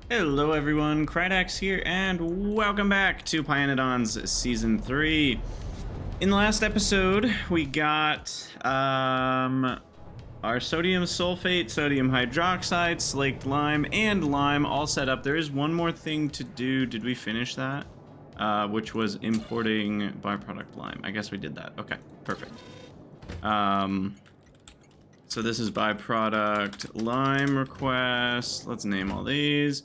Hello everyone, Krydax here, and welcome back to pYanodon's Season 3. In the last episode, we got our sodium sulfate, sodium hydroxide, slaked lime, and lime all set up. There is one more thing to do. Did we finish that? Which was importing byproduct lime. I guess we did that. Okay, perfect. So this is byproduct lime request. Let's name all these.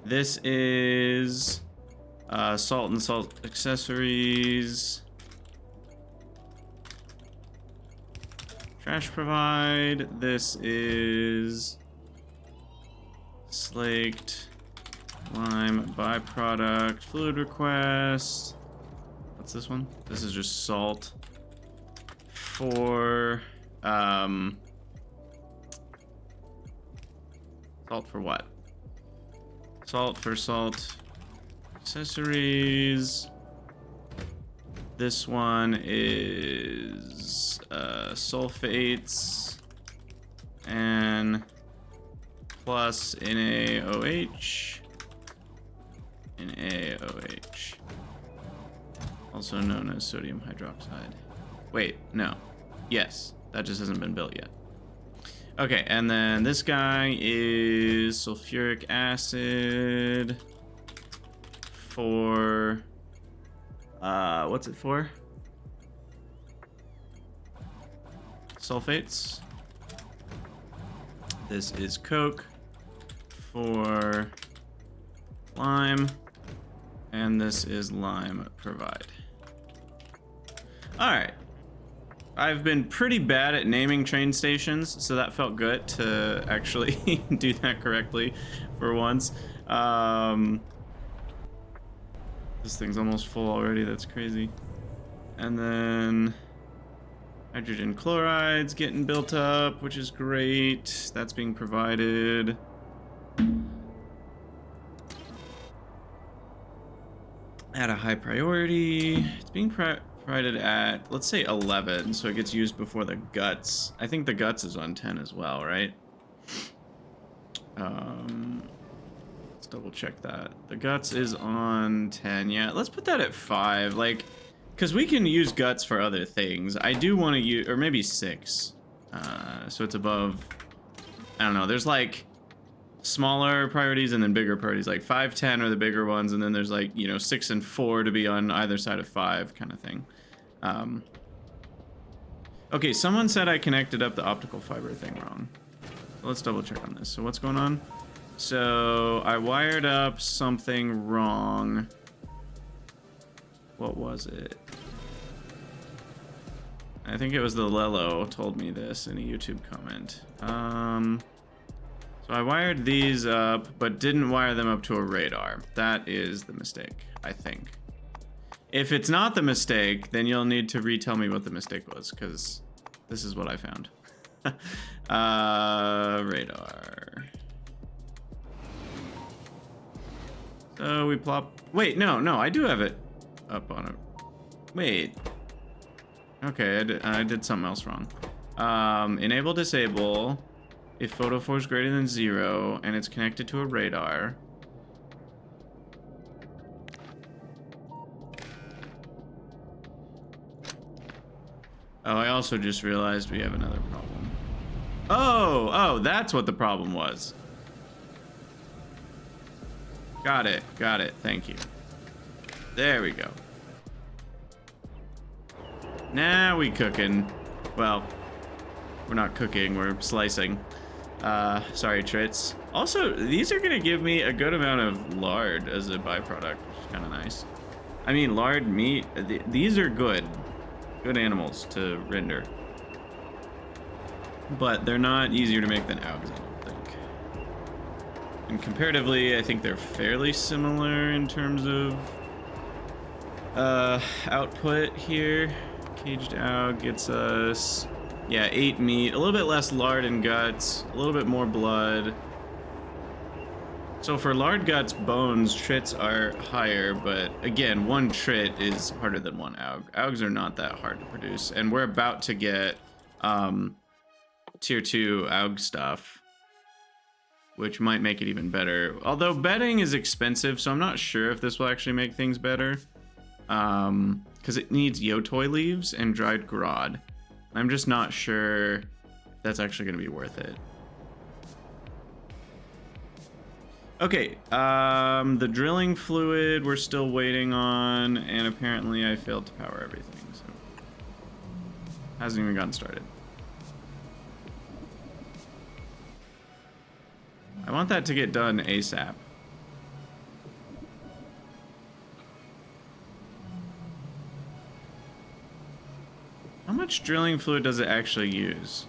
This is salt and salt accessories. Trash provide. This is slaked lime byproduct fluid request. What's this one? This is just salt for salt for what? Salt for salt accessories. This one is sulfates and plus NaOH. NaOH. Also known as sodium hydroxide. Wait, no. Yes, that just hasn't been built yet. Okay, and then this guy is sulfuric acid for, what's it for? Sulfates. This is Coke for lime, and this is lime provide. All right. I've been pretty bad at naming train stations, so that felt good to actually do that correctly for once. This thing's almost full already, that's crazy. And then hydrogen chloride's getting built up, which is great. That's being provided. At a high priority. It's being provided at, let's say 11, so it gets used before the guts. I think the guts is on 10 as well, right? Let's double check that. The guts is on 10. Yeah, let's put that at 5, like, because we can use guts for other things. I do want to use, or maybe 6, so it's above, I don't know, there's like smaller priorities and then bigger priorities. Like 5, 10 are the bigger ones, and then there's like, you know, 6 and 4 to be on either side of 5 kind of thing. Okay, someone said I connected up the optical fiber thing wrong. Let's double check on this. So what's going on? So I wired up something wrong. What was it? I think it was the Lelo told me this in a YouTube comment. So I wired these up, but didn't wire them up to a radar. That is the mistake, I think. If it's not the mistake, then you'll need to retell me what the mistake was, because this is what I found. Radar. So we plop. Wait, no, I do have it up on it. Wait. Okay, I did something else wrong. Enable disable if photo force greater than 0 and it's connected to a radar. Oh, I also just realized we have another problem. Oh, that's what the problem was. Got it, thank you. There we go. Now we cooking. Well, we're not cooking, we're slicing. Sorry, Trits. Also, these are gonna give me a good amount of lard as a byproduct, which is kind of nice. I mean, lard, meat, these are good animals to render. But they're not easier to make than AUGs, I don't think. And comparatively, I think they're fairly similar in terms of output here. Caged AUG gets us, yeah, 8 meat, a little bit less lard and guts, a little bit more blood. So for lard, guts, bones, trits are higher, but again, 1 trit is harder than 1 AUG. AUGs are not that hard to produce, and we're about to get tier 2 AUG stuff. which might make it even better. Although bedding is expensive, so I'm not sure if this will actually make things better. Because it needs yotoi leaves and dried grod. I'm just not sure if that's actually going to be worth it. Okay, the drilling fluid we're still waiting on, and apparently I failed to power everything, so hasn't even gotten started. I want that to get done ASAP. How much drilling fluid does it actually use?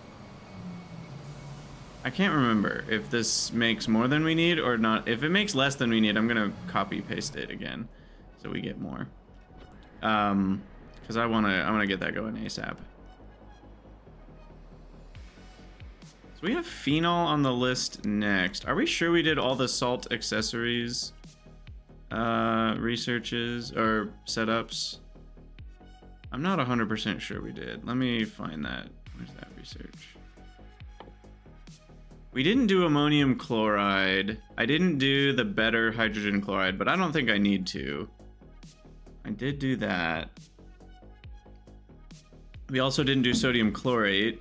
I can't remember if this makes more than we need or not. If it makes less than we need, I'm gonna copy paste it again so we get more. Because I wanna get that going ASAP. So we have phenol on the list next. Are we sure we did all the salt accessories researches or setups? I'm not 100% sure we did. Let me find that. Where's that research? We didn't do ammonium chloride. I didn't do the better hydrogen chloride, but I don't think I need to. I did do that. We also didn't do sodium chlorate.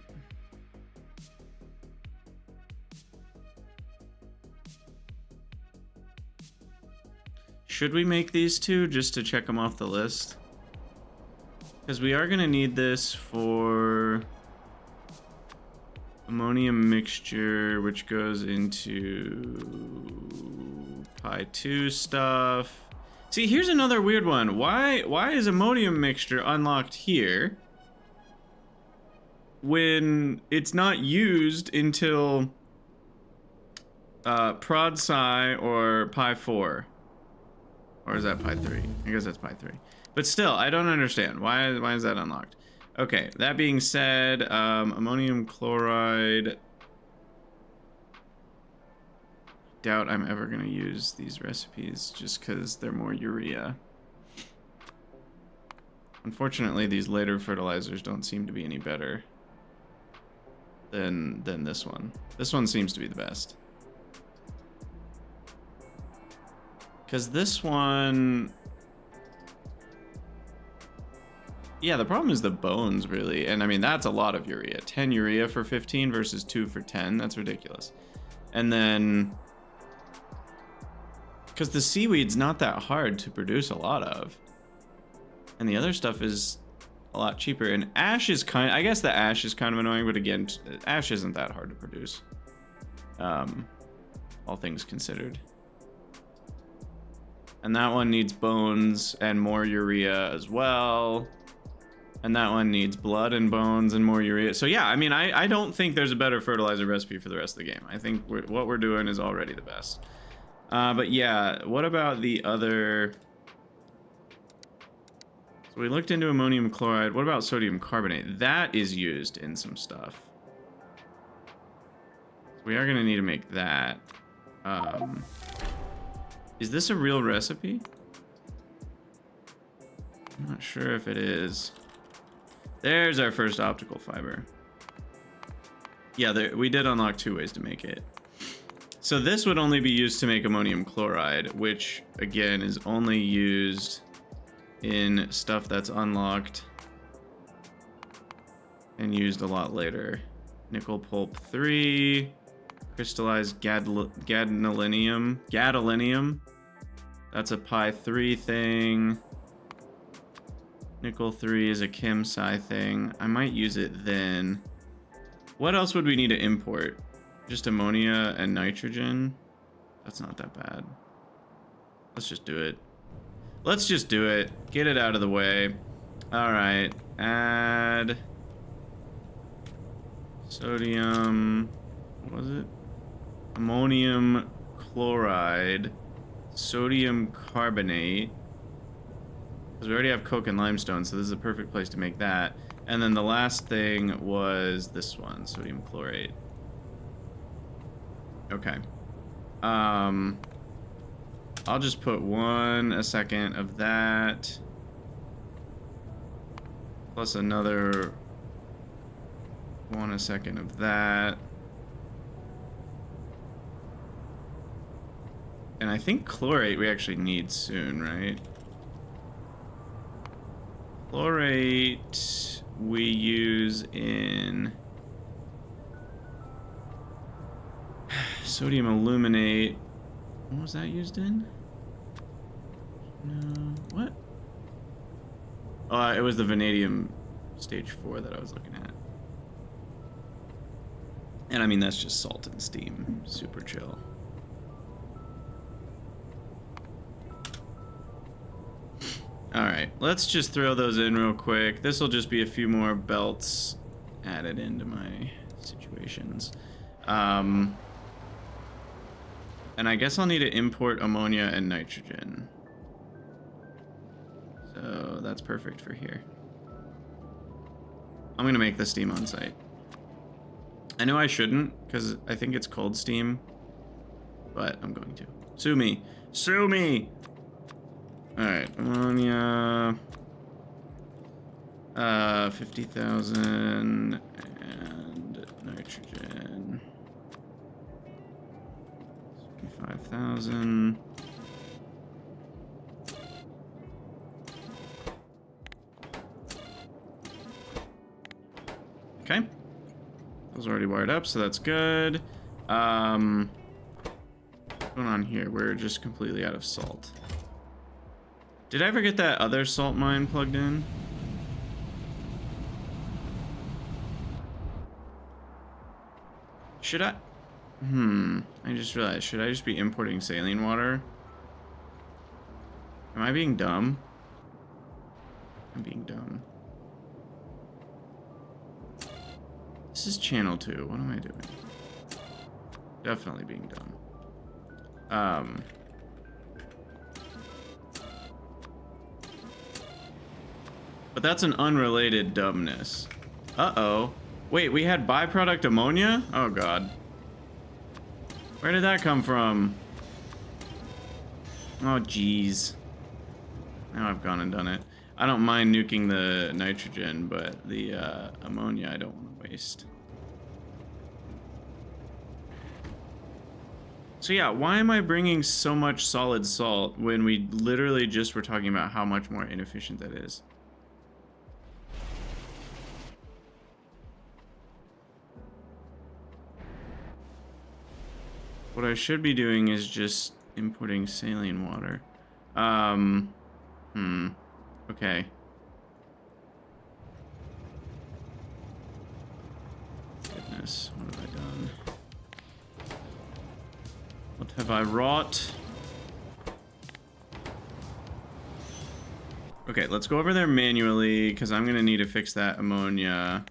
Should we make these two just to check them off the list? Because we are going to need this for ammonium mixture, which goes into py2 stuff. See, here's another weird one. Why is ammonium mixture unlocked here when it's not used until prod sci or py4? Or is that py3? I guess that's py3. But still, I don't understand. Why is that unlocked? Okay, that being said, ammonium chloride. Doubt I'm ever going to use these recipes just because they're more urea. Unfortunately, these later fertilizers don't seem to be any better than this one. This one seems to be the best. Because this one... Yeah, the problem is the bones, really. And I mean, that's a lot of urea. 10 urea for 15 versus 2 for 10. That's ridiculous. And then... Because the seaweed's not that hard to produce a lot of. And the other stuff is a lot cheaper. And ash is kind of... I guess the ash is kind of annoying, but again, ash isn't that hard to produce. All things considered. And that one needs bones and more urea as well. And that one needs blood and bones and more urea. So yeah, I mean, I don't think there's a better fertilizer recipe for the rest of the game. I think what we're doing is already the best. But yeah, what about the other... So we looked into ammonium chloride. What about sodium carbonate? That is used in some stuff. So we are going to need to make that. Is this a real recipe? I'm not sure if it is. There's our first optical fiber. Yeah, we did unlock 2 ways to make it. So this would only be used to make ammonium chloride, which again is only used in stuff that's unlocked and used a lot later. Nickel pulp 3, crystallized gadolinium. That's a py3 thing. Nickel 3 is a chem sci thing. I might use it then. What else would we need to import? Just ammonia and nitrogen? That's not that bad. Let's just do it. Let's just do it. Get it out of the way. Alright. Add sodium. What was it? Ammonium chloride. Sodium carbonate. Because we already have coke and limestone, so this is a perfect place to make that. And then the last thing was this one, sodium chlorate. Okay. I'll just put a second of that. Plus another a second of that. And I think chlorate we actually need soon, right? Chlorate we use in sodium aluminate. What was that used in? No, what? Oh, it was the vanadium stage 4 that I was looking at. And I mean, that's just salt and steam. Super chill. Alright, let's just throw those in real quick. This will just be a few more belts added into my situations. And I guess I'll need to import ammonia and nitrogen. So that's perfect for here. I'm gonna make the steam on site. I know I shouldn't, because I think it's cold steam, but I'm going to. Sue me! Sue me! Alright, ammonia, 50,000, and nitrogen, 75,000. Okay. Those are already wired up, so that's good. What's going on here? We're just completely out of salt. Did I ever get that other salt mine plugged in? Should I? I just realized, should I just be importing saline water? Am I being dumb? I'm being dumb. This is channel 2. What am I doing? Definitely being dumb. But that's an unrelated dumbness. Uh-oh. Wait, we had byproduct ammonia? Oh, God. Where did that come from? Oh, jeez. Now I've gone and done it. I don't mind nuking the nitrogen, but the ammonia I don't want to waste. So yeah, why am I bringing so much solid salt when we literally just were talking about how much more inefficient that is? What I should be doing is just importing saline water. Okay. Goodness, what have I done? What have I wrought? Okay, let's go over there manually, because I'm gonna need to fix that ammonia.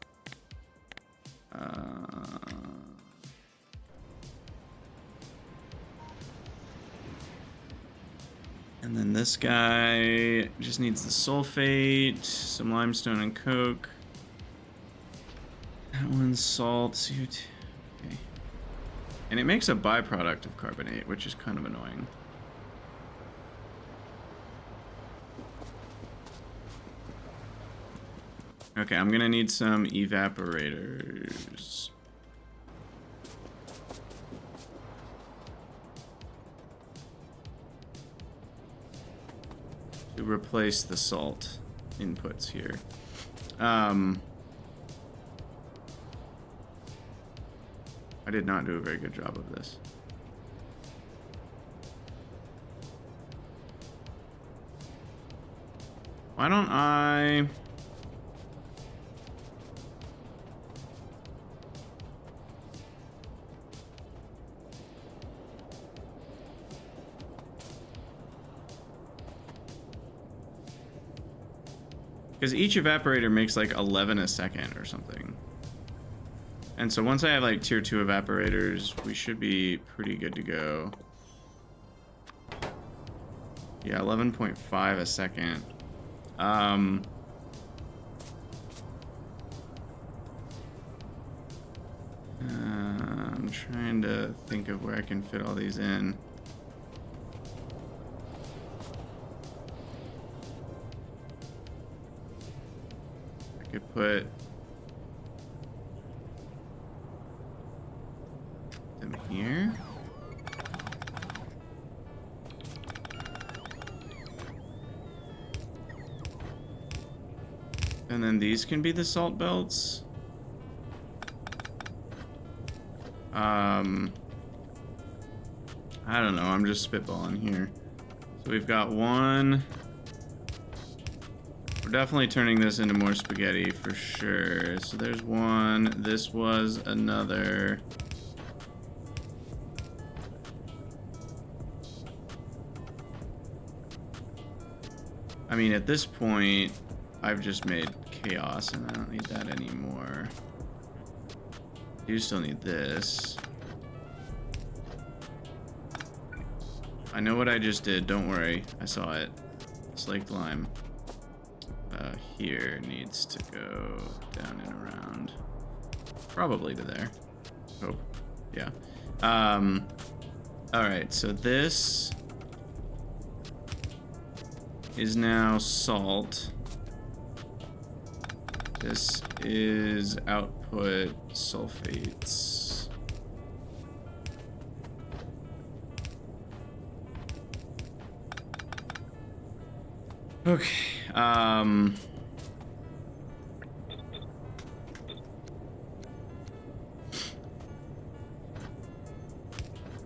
And then this guy just needs the sulfate, some limestone and coke. That one's salt, CO2. Okay. And it makes a byproduct of carbonate, which is kind of annoying. Okay, I'm gonna need some evaporators. To replace the salt inputs here. I did not do a very good job of this. Why don't I... Because each evaporator makes like 11 a second or something. And so once I have like tier 2 evaporators, we should be pretty good to go. Yeah, 11.5 a second. I'm trying to think of where I can fit all these in. Could put them here. And then these can be the salt belts. I don't know, I'm just spitballing here. So we've got one. We're definitely turning this into more spaghetti for sure. So there's one. This was another. I mean, at this point, I've just made chaos and I don't need that anymore. You still need this. I know what I just did, don't worry. I saw it. Slaked lime. Here needs to go down and around. Probably to there. Oh, yeah. Alright, so this is now salt. This is output sulfates. Okay,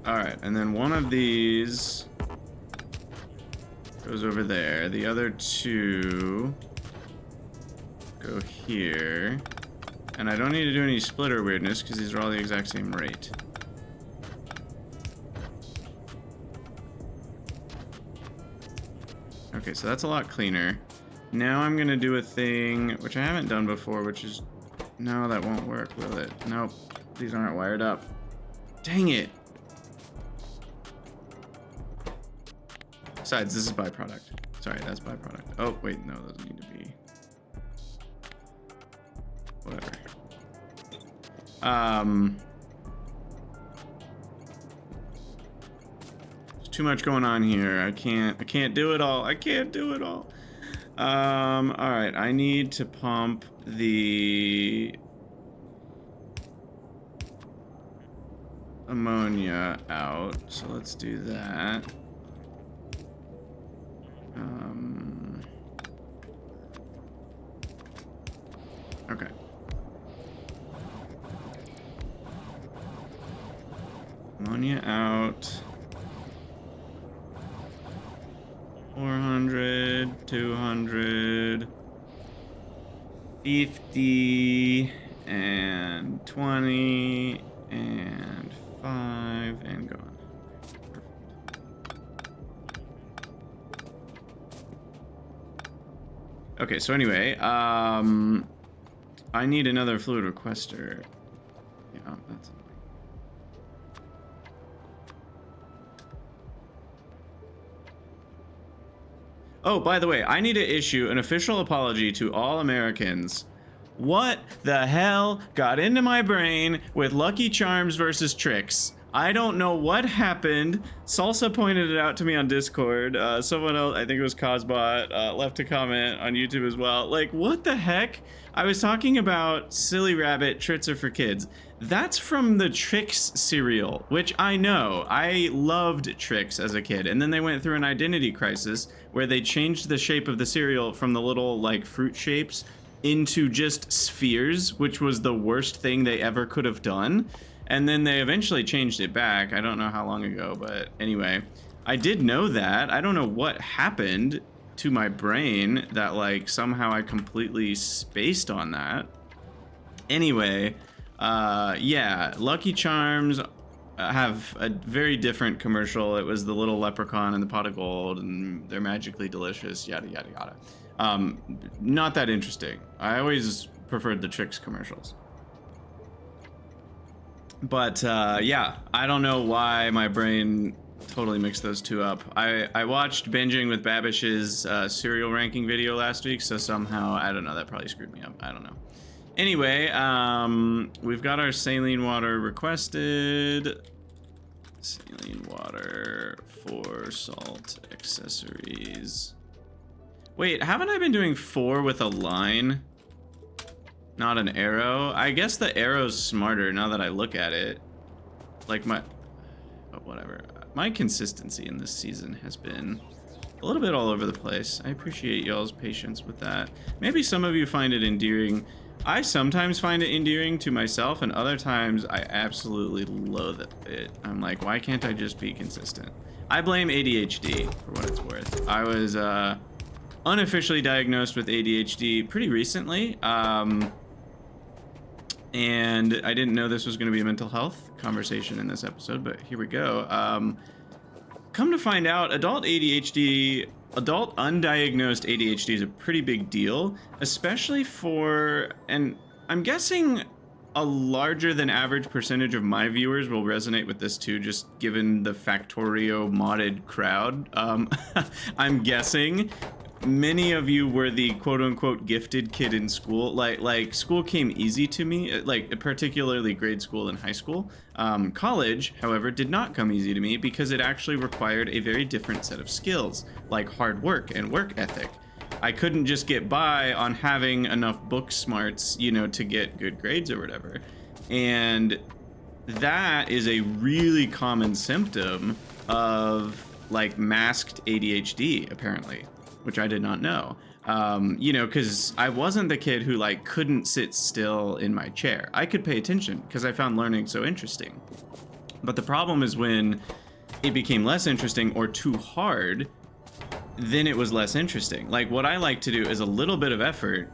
alright, and then one of these goes over there. The other two go here. And I don't need to do any splitter weirdness because these are all the exact same rate. Okay, so that's a lot cleaner. Now I'm gonna do a thing which I haven't done before, which is... No, that won't work, will it? Nope. These aren't wired up. Dang it! Besides, this is byproduct. Sorry, that's byproduct. Oh, wait, no, those need to be... Whatever. There's too much going on here. I can't do it all. I can't do it all. Alright, I need to pump the ammonia out. So let's do that. Okay. Ammonia out. 400, 200, 50, and 20, and 5, and go on. Perfect. Okay, so anyway, I need another fluid requester. Yeah, that's... Oh, by the way, I need to issue an official apology to all Americans. What the hell got into my brain with Lucky Charms versus Tricks? I don't know what happened. Salsa pointed it out to me on Discord. Someone else, I think it was Cosbot, left a comment on YouTube as well. Like, what the heck? I was talking about Silly Rabbit, Tricks are for kids. That's from the Tricks cereal, which I know. I loved Tricks as a kid, and then they went through an identity crisis where they changed the shape of the cereal from the little, like, fruit shapes into just spheres, which was the worst thing they ever could have done. And then they eventually changed it back. I don't know how long ago, but anyway, I did know that. I don't know what happened to my brain that, like, somehow I completely spaced on that. Anyway, yeah, Lucky Charms have a very different commercial. It was the little leprechaun and the pot of gold, and they're magically delicious, yada, yada, yada. Not that interesting. I always preferred the Tricks commercials. But, yeah, I don't know why my brain totally mixed those two up. I watched Binging with Babish's cereal ranking video last week, so somehow, I don't know, that probably screwed me up. I don't know. Anyway, we've got our saline water requested. Saline water for salt accessories. Wait, haven't I been doing 4 with a line? Not an arrow? I guess the arrow's smarter now that I look at it. Like my... But whatever. My consistency in this season has been a little bit all over the place. I appreciate y'all's patience with that. Maybe some of you find it endearing. I sometimes find it endearing to myself, and other times I absolutely loathe it. I'm like, why can't I just be consistent? I blame ADHD for what it's worth. I was unofficially diagnosed with ADHD pretty recently, and I didn't know this was going to be a mental health conversation in this episode, but here we go. Come to find out, adult undiagnosed ADHD is a pretty big deal, especially for, and I'm guessing a larger than average percentage of my viewers will resonate with this too, just given the Factorio modded crowd. I'm guessing many of you were the quote-unquote gifted kid in school. Like school came easy to me, like particularly grade school and high school. College, however, did not come easy to me because it actually required a very different set of skills, like hard work and work ethic. I couldn't just get by on having enough book smarts, you know, to get good grades or whatever. And that is a really common symptom of like masked ADHD, apparently, which I did not know. You know, because I wasn't the kid who like couldn't sit still in my chair. I could pay attention because I found learning so interesting. But the problem is when it became less interesting or too hard, then it was less interesting. Like what I like to do is a little bit of effort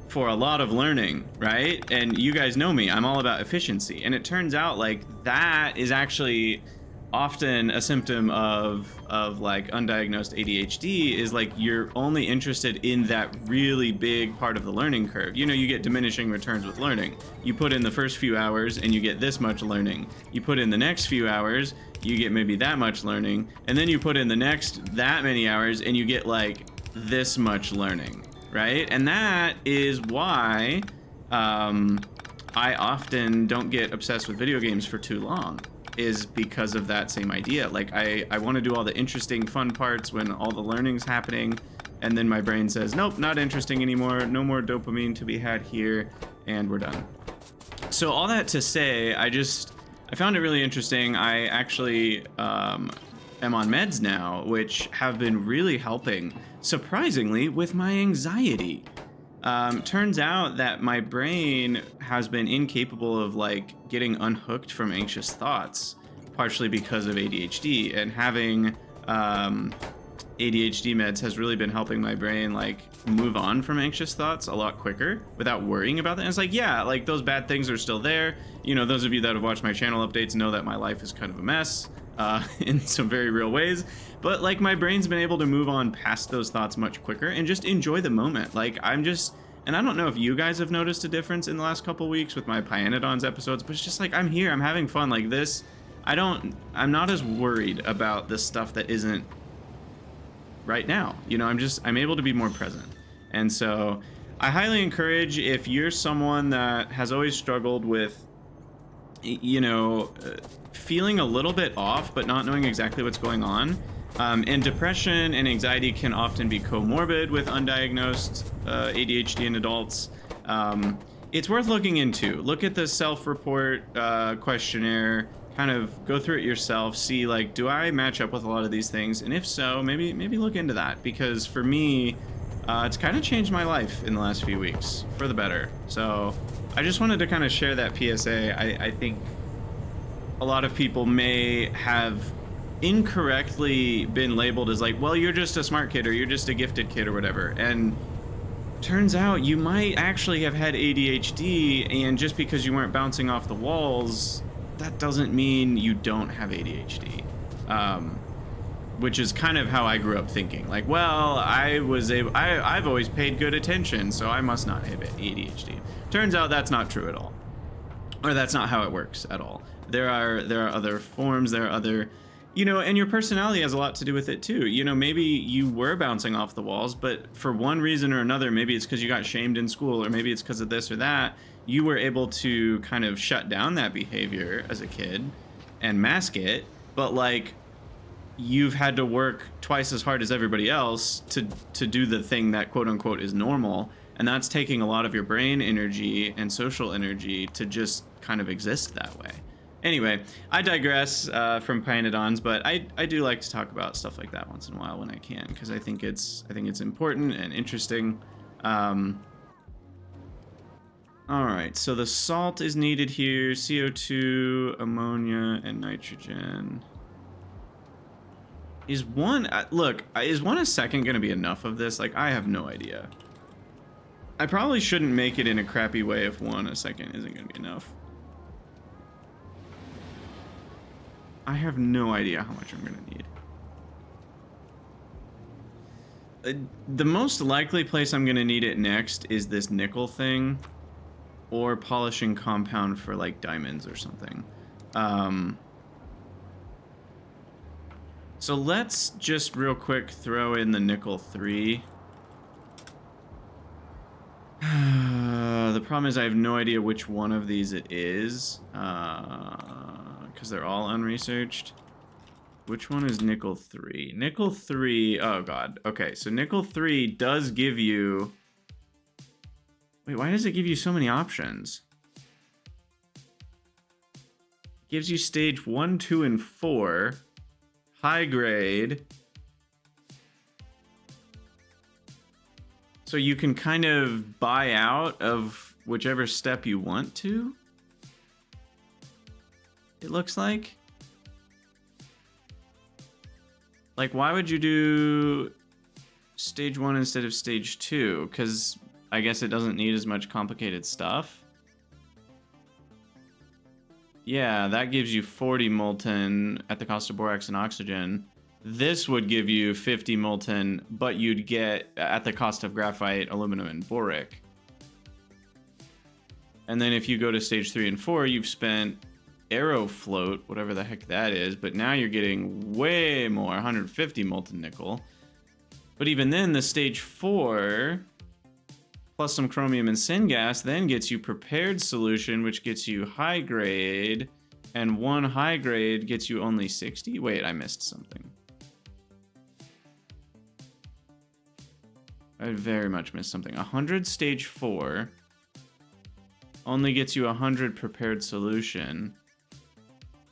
for a lot of learning, right? And you guys know me, I'm all about efficiency. And it turns out like that is actually often a symptom of like undiagnosed ADHD, is like you're only interested in that really big part of the learning curve. You know, you get diminishing returns with learning. You put in the first few hours and you get this much learning. You put in the next few hours, you get maybe that much learning, and then you put in the next that many hours and you get like this much learning, right? And that is why I often don't get obsessed with video games for too long, is because of that same idea. Like I want to do all the interesting fun parts when all the learning's happening, and then my brain says, nope, not interesting anymore, no more dopamine to be had here, and we're done. So all that to say, I found it really interesting. I actually am on meds now, which have been really helping, surprisingly, with my anxiety. Turns out that my brain has been incapable of like getting unhooked from anxious thoughts, partially because of ADHD, and having ADHD meds has really been helping my brain like move on from anxious thoughts a lot quicker without worrying about that. And it's like, yeah, like those bad things are still there. You know, those of you that have watched my channel updates know that my life is kind of a mess in some very real ways. But like my brain's been able to move on past those thoughts much quicker and just enjoy the moment. Like I'm just, and I don't know if you guys have noticed a difference in the last couple weeks with my pyanodon's episodes, but it's just like I'm here, I'm having fun. Like this, I'm not as worried about the stuff that isn't right now. You know, I'm able to be more present. And so I highly encourage, if you're someone that has always struggled with, you know, feeling a little bit off but not knowing exactly what's going on, and depression and anxiety can often be comorbid with undiagnosed ADHD in adults. It's worth looking into. Look at the self-report questionnaire, kind of go through it yourself, see like, do I match up with a lot of these things? And if so, maybe look into that, because for me, it's kind of changed my life in the last few weeks for the better. So I just wanted to kind of share that PSA. I think a lot of people may have incorrectly been labeled as like, well, you're just a smart kid or you're just a gifted kid or whatever. And turns out you might actually have had ADHD, and just because you weren't bouncing off the walls, that doesn't mean you don't have ADHD. Which is kind of how I grew up thinking. Like, well, I've always paid good attention, so I must not have ADHD. Turns out that's not true at all. Or that's not how it works at all. There are other forms, there are other, you know, and your personality has a lot to do with it too. You know, maybe you were bouncing off the walls, but for one reason or another, maybe it's because you got shamed in school, or maybe it's because of this or that, you were able to kind of shut down that behavior as a kid and mask it, but like, you've had to work twice as hard as everybody else to do the thing that quote unquote is normal, and that's taking a lot of your brain energy and social energy to just kind of exist that way. Anyway, I digress from pyanodons, but I do like to talk about stuff like that once in a while when I can, because I think it's important and interesting. All right, so the salt is needed here: CO2, ammonia, and nitrogen. Is one look? Is 1 a second gonna be enough of this? Like, I have no idea. I probably shouldn't make it in a crappy way if 1 a second isn't gonna be enough. I have no idea how much I'm gonna need. The most likely place I'm gonna need it next is this nickel thing, or polishing compound for like diamonds or something. So let's just real quick throw in the nickel 3. The problem is I have no idea which one of these it is, because they're all unresearched. Which one is nickel 3? Nickel 3, oh god. Okay, so nickel 3 does give you... Wait, why does it give you so many options? It gives you stage 1, 2, and 4. High grade. So you can kind of buy out of whichever step you want to. It looks like. Like, why would you do stage 1 instead of stage 2? Because I guess it doesn't need as much complicated stuff. Yeah, that gives you 40 molten at the cost of borax and oxygen. This would give you 50 molten, but you'd get at the cost of graphite, aluminum, and boric. And then if you go to stage 3 and 4, you've spent Aerofloat, whatever the heck that is, but now you're getting way more, 150 molten nickel. But even then, the stage 4, plus some chromium and syngas, then gets you prepared solution, which gets you high grade, and 1 high grade gets you only 60. Wait, I missed something. I very much missed something. 100 stage 4 only gets you 100 prepared solution,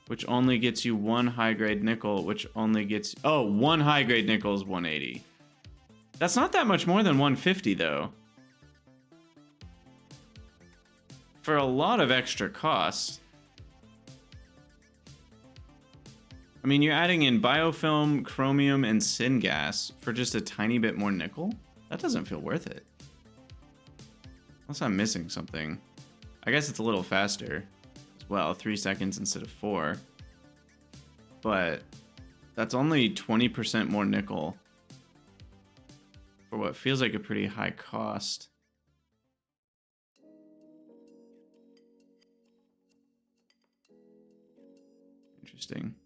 which only gets you 1 high grade nickel, which only gets... Oh, 1 high grade nickel is 180. That's not that much more than 150, though. For a lot of extra cost. I mean, you're adding in biofilm, chromium, and syngas for just a tiny bit more nickel? That doesn't feel worth it. Unless I'm missing something. I guess it's a little faster as well, 3 seconds instead of 4. But that's only 20% more nickel for what feels like a pretty high cost. Interesting.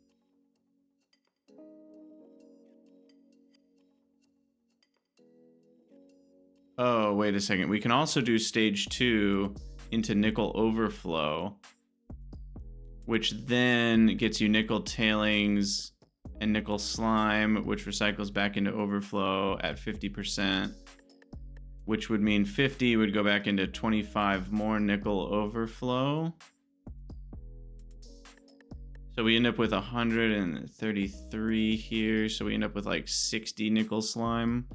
Oh, wait a second. We can also do stage 2 into nickel overflow, which then gets you nickel tailings and nickel slime, which recycles back into overflow at 50%, which would mean 50 would go back into 25 more nickel overflow. So we end up with 133 here. So we end up with like 60 nickel slime.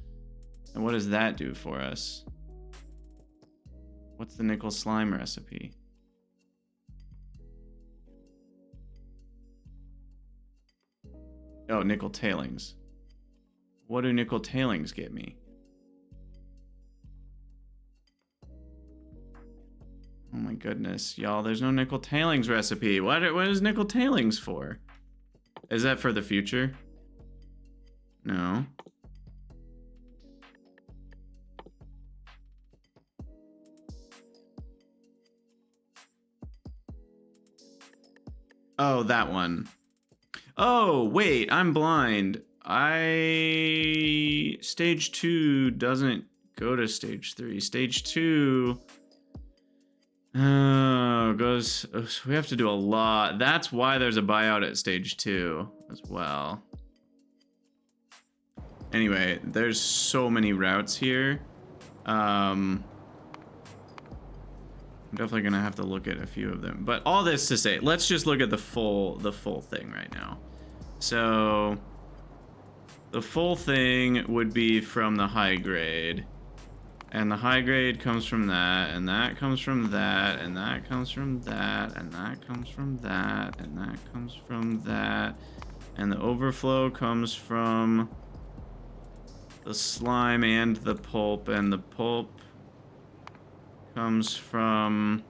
And what does that do for us? What's the nickel slime recipe? Oh, nickel tailings. What do nickel tailings get me? Oh my goodness, y'all, there's no nickel tailings recipe. What is nickel tailings for? Is that for the future? No. Oh, that one. Oh, wait, I'm blind. Stage 2 doesn't go to stage 3. Stage 2 goes... we have to do a lot. That's why there's a buyout at stage 2 as well. Anyway, there's so many routes here. I'm definitely gonna have to look at a few of them. But all this to say, let's just look at the full thing right now. So the full thing would be from the high grade. And the high grade comes from that, and that comes from that, and that comes from that, and that comes from that, and that comes from that. And the overflow comes from the slime and the pulp, and the pulp comes from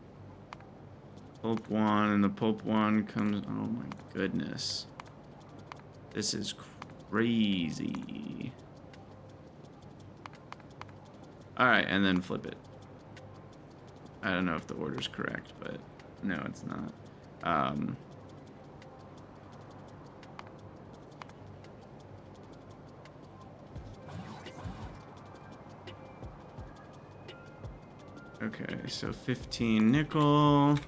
pulp 1, and the pulp 1 comes... Oh my goodness. This is crazy. Alright, and then flip it. I don't know if the order's correct, but no, it's not. Okay, so 15 nickel.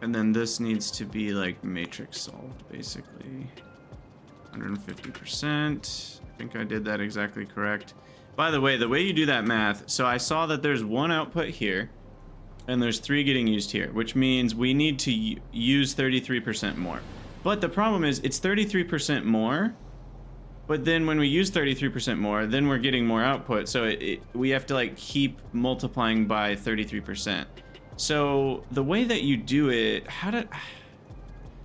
And then this needs to be like matrix solved, basically. 150%. I think I did that exactly correct. By the way you do that math, so I saw that there's one output here, and there's 3 getting used here, which means we need to use 33% more. But the problem is, it's 33% more, but then when we use 33% more, then we're getting more output, so we have to like keep multiplying by 33%. So the way that you do it,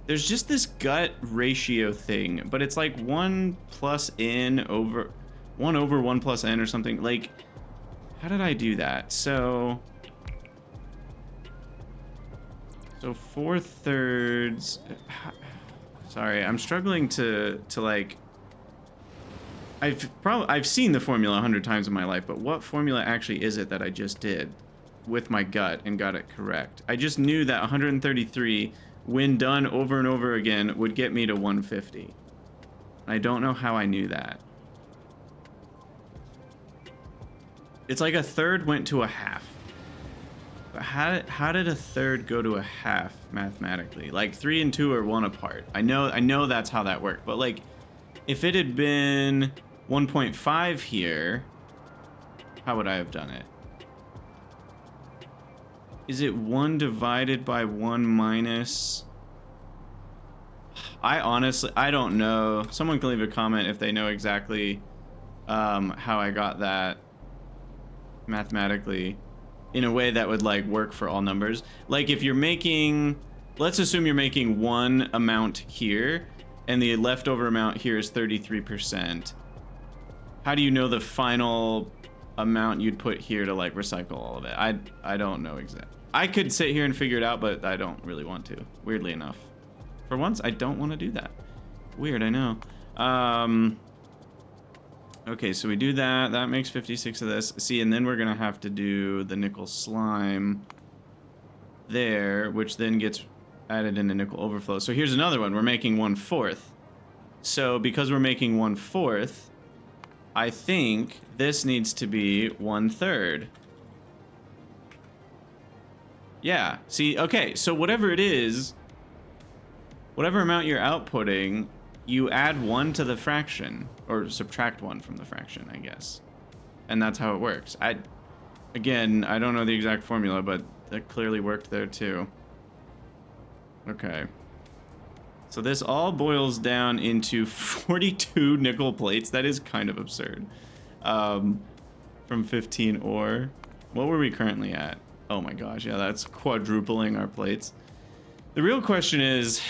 there's just this gut ratio thing, but it's like 1 plus n over 1 over 1 plus n or something. Like, how did I do that? So 4/3. Sorry, I'm struggling to like. I've seen the formula 100 times in my life, but what formula actually is it that I just did with my gut and got it correct? I just knew that 133, when done over and over again, would get me to 150. I don't know how I knew that. It's like 1/3 went to 1/2. But how did 1/3 go to 1/2 mathematically? Like 3 and 2 are 1 apart. I know that's how that worked. But like, if it had been 1.5 here, how would I have done it? Is it 1 divided by 1 minus? I don't know. Someone can leave a comment if they know exactly how I got that mathematically in a way that would like work for all numbers. Like if you're making, let's assume you're making 1 amount here and the leftover amount here is 33%. How do you know the final amount you'd put here to like recycle all of it? I don't know exactly. I could sit here and figure it out, but I don't really want to, weirdly enough. For once, I don't want to do that. Weird, I know. Okay, so we do that. That makes 56 of this. See, and then we're going to have to do the nickel slime there, which then gets added into nickel overflow. So here's another one. We're making 1/4. So because we're making 1/4, I think this needs to be 1/3. Yeah, see, okay, so whatever it is, whatever amount you're outputting, you add 1 to the fraction, or subtract 1 from the fraction, I guess. And that's how it works. Again, I don't know the exact formula, but that clearly worked there too. Okay. So this all boils down into 42 nickel plates. That is kind of absurd. From 15 ore. What were we currently at? Oh my gosh, yeah, that's quadrupling our plates. The real question is,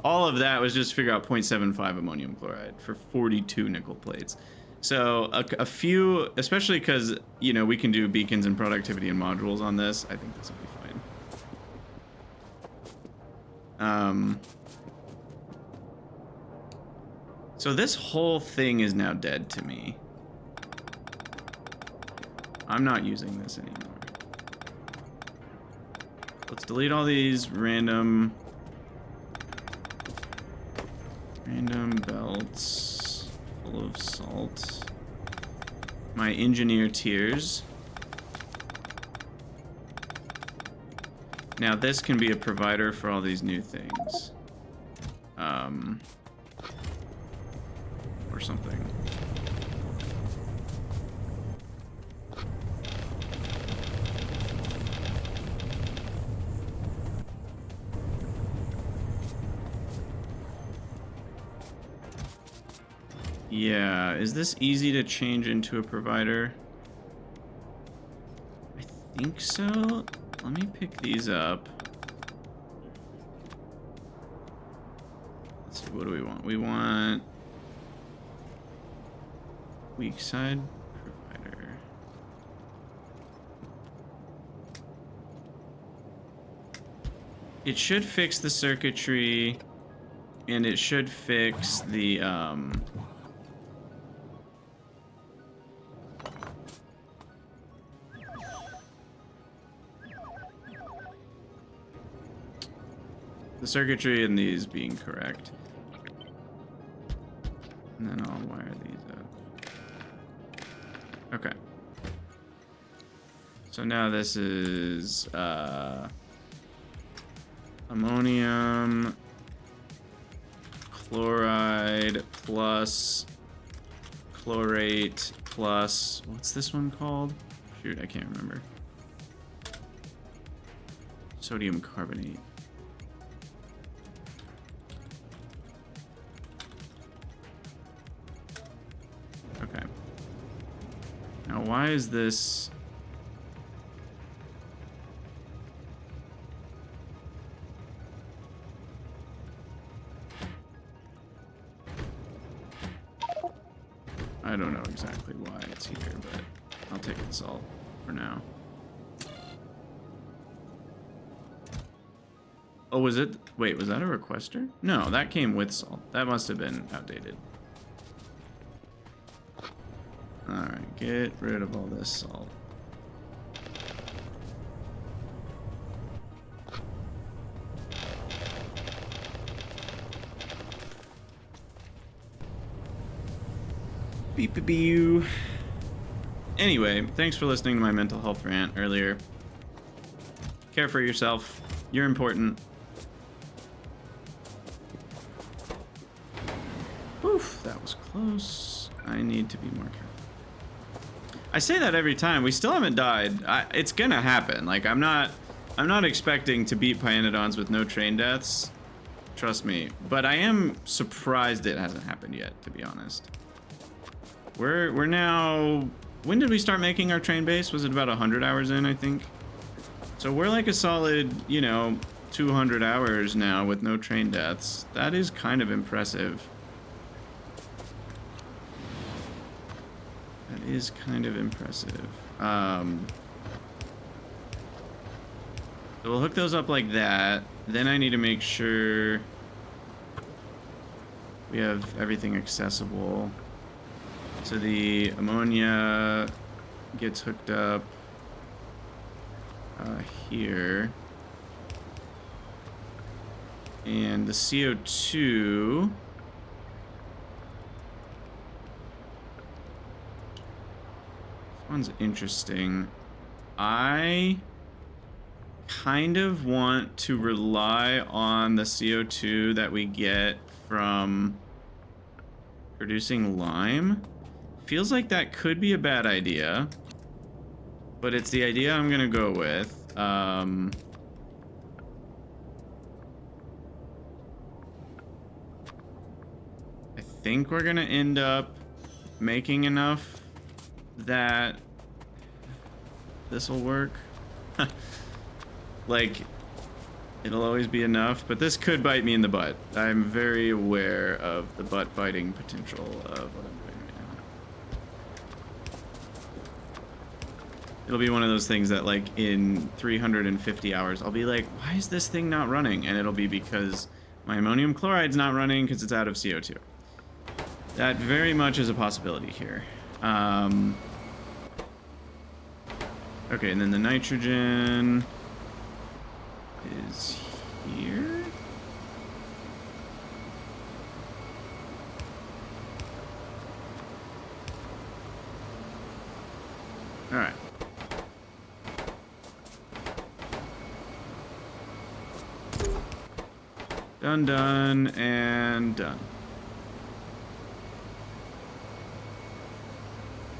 all of that was just to figure out 0.75 ammonium chloride for 42 nickel plates. So a few, especially because, you know, we can do beacons and productivity and modules on this, I think this will be fine. So this whole thing is now dead to me. I'm not using this anymore. Let's delete all these random belts full of salt. My engineer tiers. Now this can be a provider for all these new things. Or something. Yeah, is this easy to change into a provider? I think so. Let me pick these up. Let's see, what do we want? We want weak side provider. It should fix the circuitry, and it should fix the circuitry in these being correct. And then I'll wire these up. Okay. So now this is ammonium chloride plus chlorate plus, what's this one called? Shoot, I can't remember. Sodium carbonate. Okay. Now why is this? I don't know exactly why it's here, but I'll take the salt for now. Oh, was it? Wait, was that a requester? No, that came with salt. That must have been outdated. Alright, get rid of all this salt. Beep-a-bee-oo. Anyway, thanks for listening to my mental health rant earlier. Care for yourself. You're important. Oof, that was close. I need to be more careful. I say that every time. We still haven't died. It's gonna happen. Like, I'm not expecting to beat pyanodons with no train deaths. Trust me. But I am surprised it hasn't happened yet, to be honest. We're now... When did we start making our train base? Was it about 100 hours in, I think? So we're like a solid, you know, 200 hours now with no train deaths. That is kind of impressive. That is kind of impressive. So we'll hook those up like that. Then I need to make sure we have everything accessible. So the ammonia gets hooked up here. And the CO2... This one's interesting. I kind of want to rely on the CO2 that we get from producing lime. Feels like that could be a bad idea, but it's the idea I'm gonna go with. I think we're gonna end up making enough that this will work. Like, it'll always be enough, but this could bite me in the butt. I'm very aware of the butt-biting potential of what I'm doing right now. It'll be one of those things that, like, in 350 hours, I'll be like, why is this thing not running? And it'll be because my ammonium chloride's not running because it's out of CO2. That very much is a possibility here. Okay, and then the nitrogen is here. All right. Done, done, and done.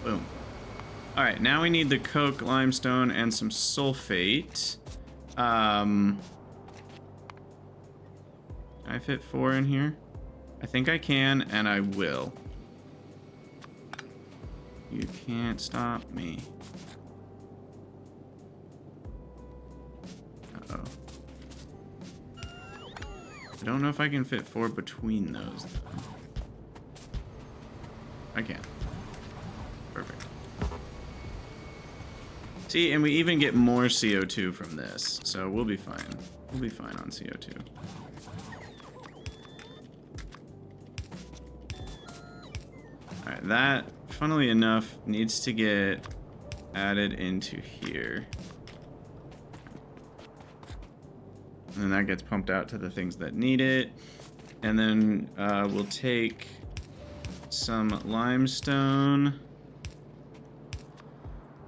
Boom. All right, now we need the coke, limestone, and some sulfate. Can I fit 4 in here? I think I can, and I will. You can't stop me. Uh-oh. I don't know if I can fit 4 between those, though. I can. Perfect. See, and we even get more CO2 from this, so we'll be fine. We'll be fine on CO2. Alright, that, funnily enough, needs to get added into here. And then that gets pumped out to the things that need it. And then we'll take some limestone.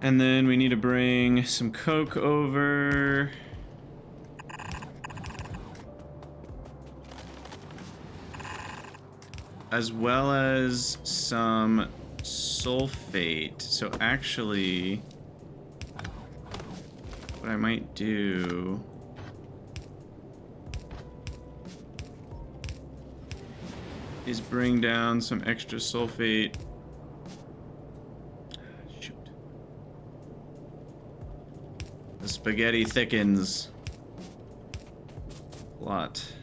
And then we need to bring some coke over. As well as some sulfate. So actually, what I might do is bring down some extra sulfate. Shoot. The spaghetti thickens a lot.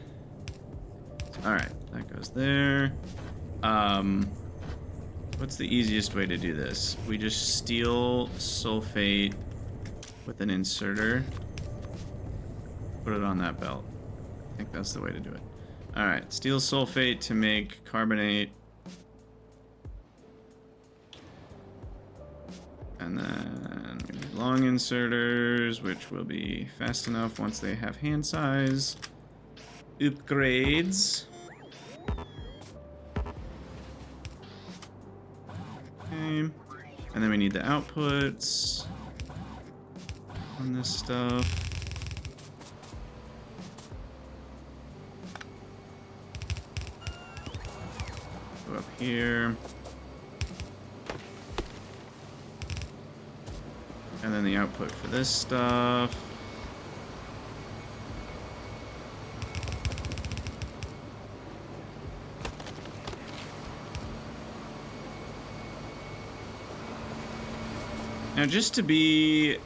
Alright, that goes there. What's the easiest way to do this? We just steal sulfate with an inserter. Put it on that belt. I think that's the way to do it. Alright, steel sulfate to make carbonate. And then we need long inserters, which will be fast enough once they have hand size. Upgrades. Okay. And then we need the outputs on this stuff. Go up here. And then the output for this stuff. Now, just to be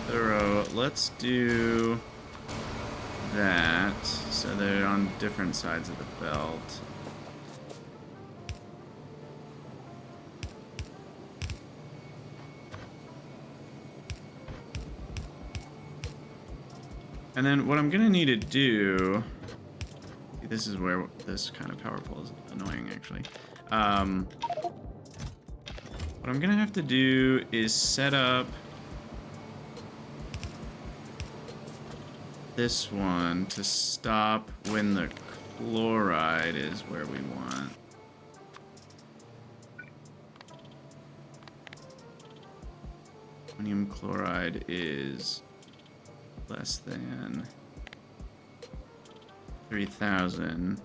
thorough, let's do that so they're on different sides of the belt. And then what I'm gonna need to do, this is where this kind of power pole is annoying actually. What I'm gonna have to do is set up this one to stop when the chloride is where we want. Ammonium chloride is less than 3,000.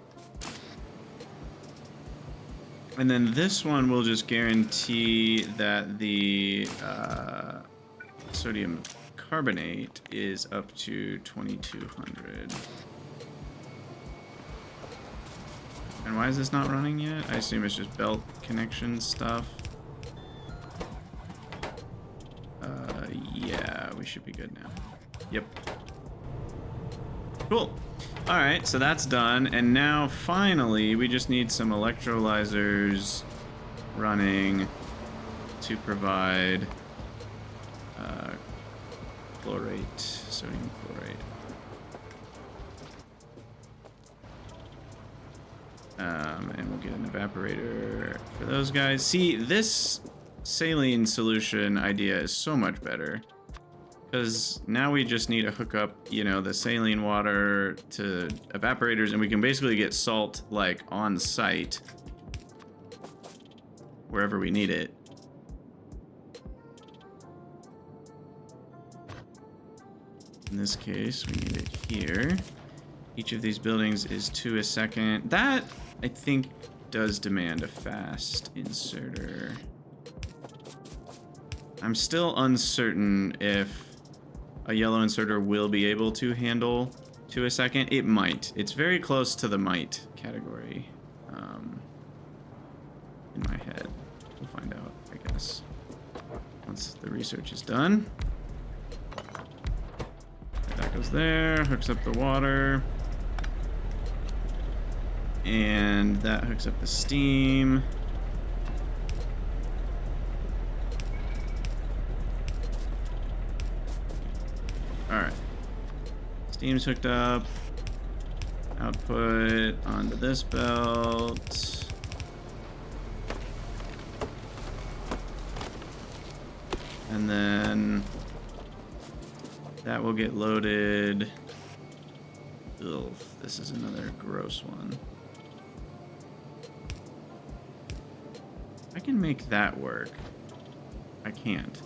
And then this one will just guarantee that the sodium carbonate is up to 2,200. And why is this not running yet? I assume it's just belt connection stuff. Yeah, we should be good now. Yep. Cool. Alright, so that's done, and now finally we just need some electrolyzers running to provide chlorate, sodium chloride. And we'll get an evaporator for those guys. See, this saline solution idea is so much better. Because now we just need to hook up, you know, the saline water to evaporators, and we can basically get salt, like, on site. Wherever we need it. In this case, we need it here. Each of these buildings is 2 a second. That, I think, does demand a fast inserter. I'm still uncertain if a yellow inserter will be able to handle 2 a second. It might. It's very close to the might category. in my head. We'll find out, I guess, once the research is done. That goes there, hooks up the water. And that hooks up the steam. Alright. Steam's hooked up. Output onto this belt. And then that will get loaded. Ugh, this is another gross one. I can make that work. I can't.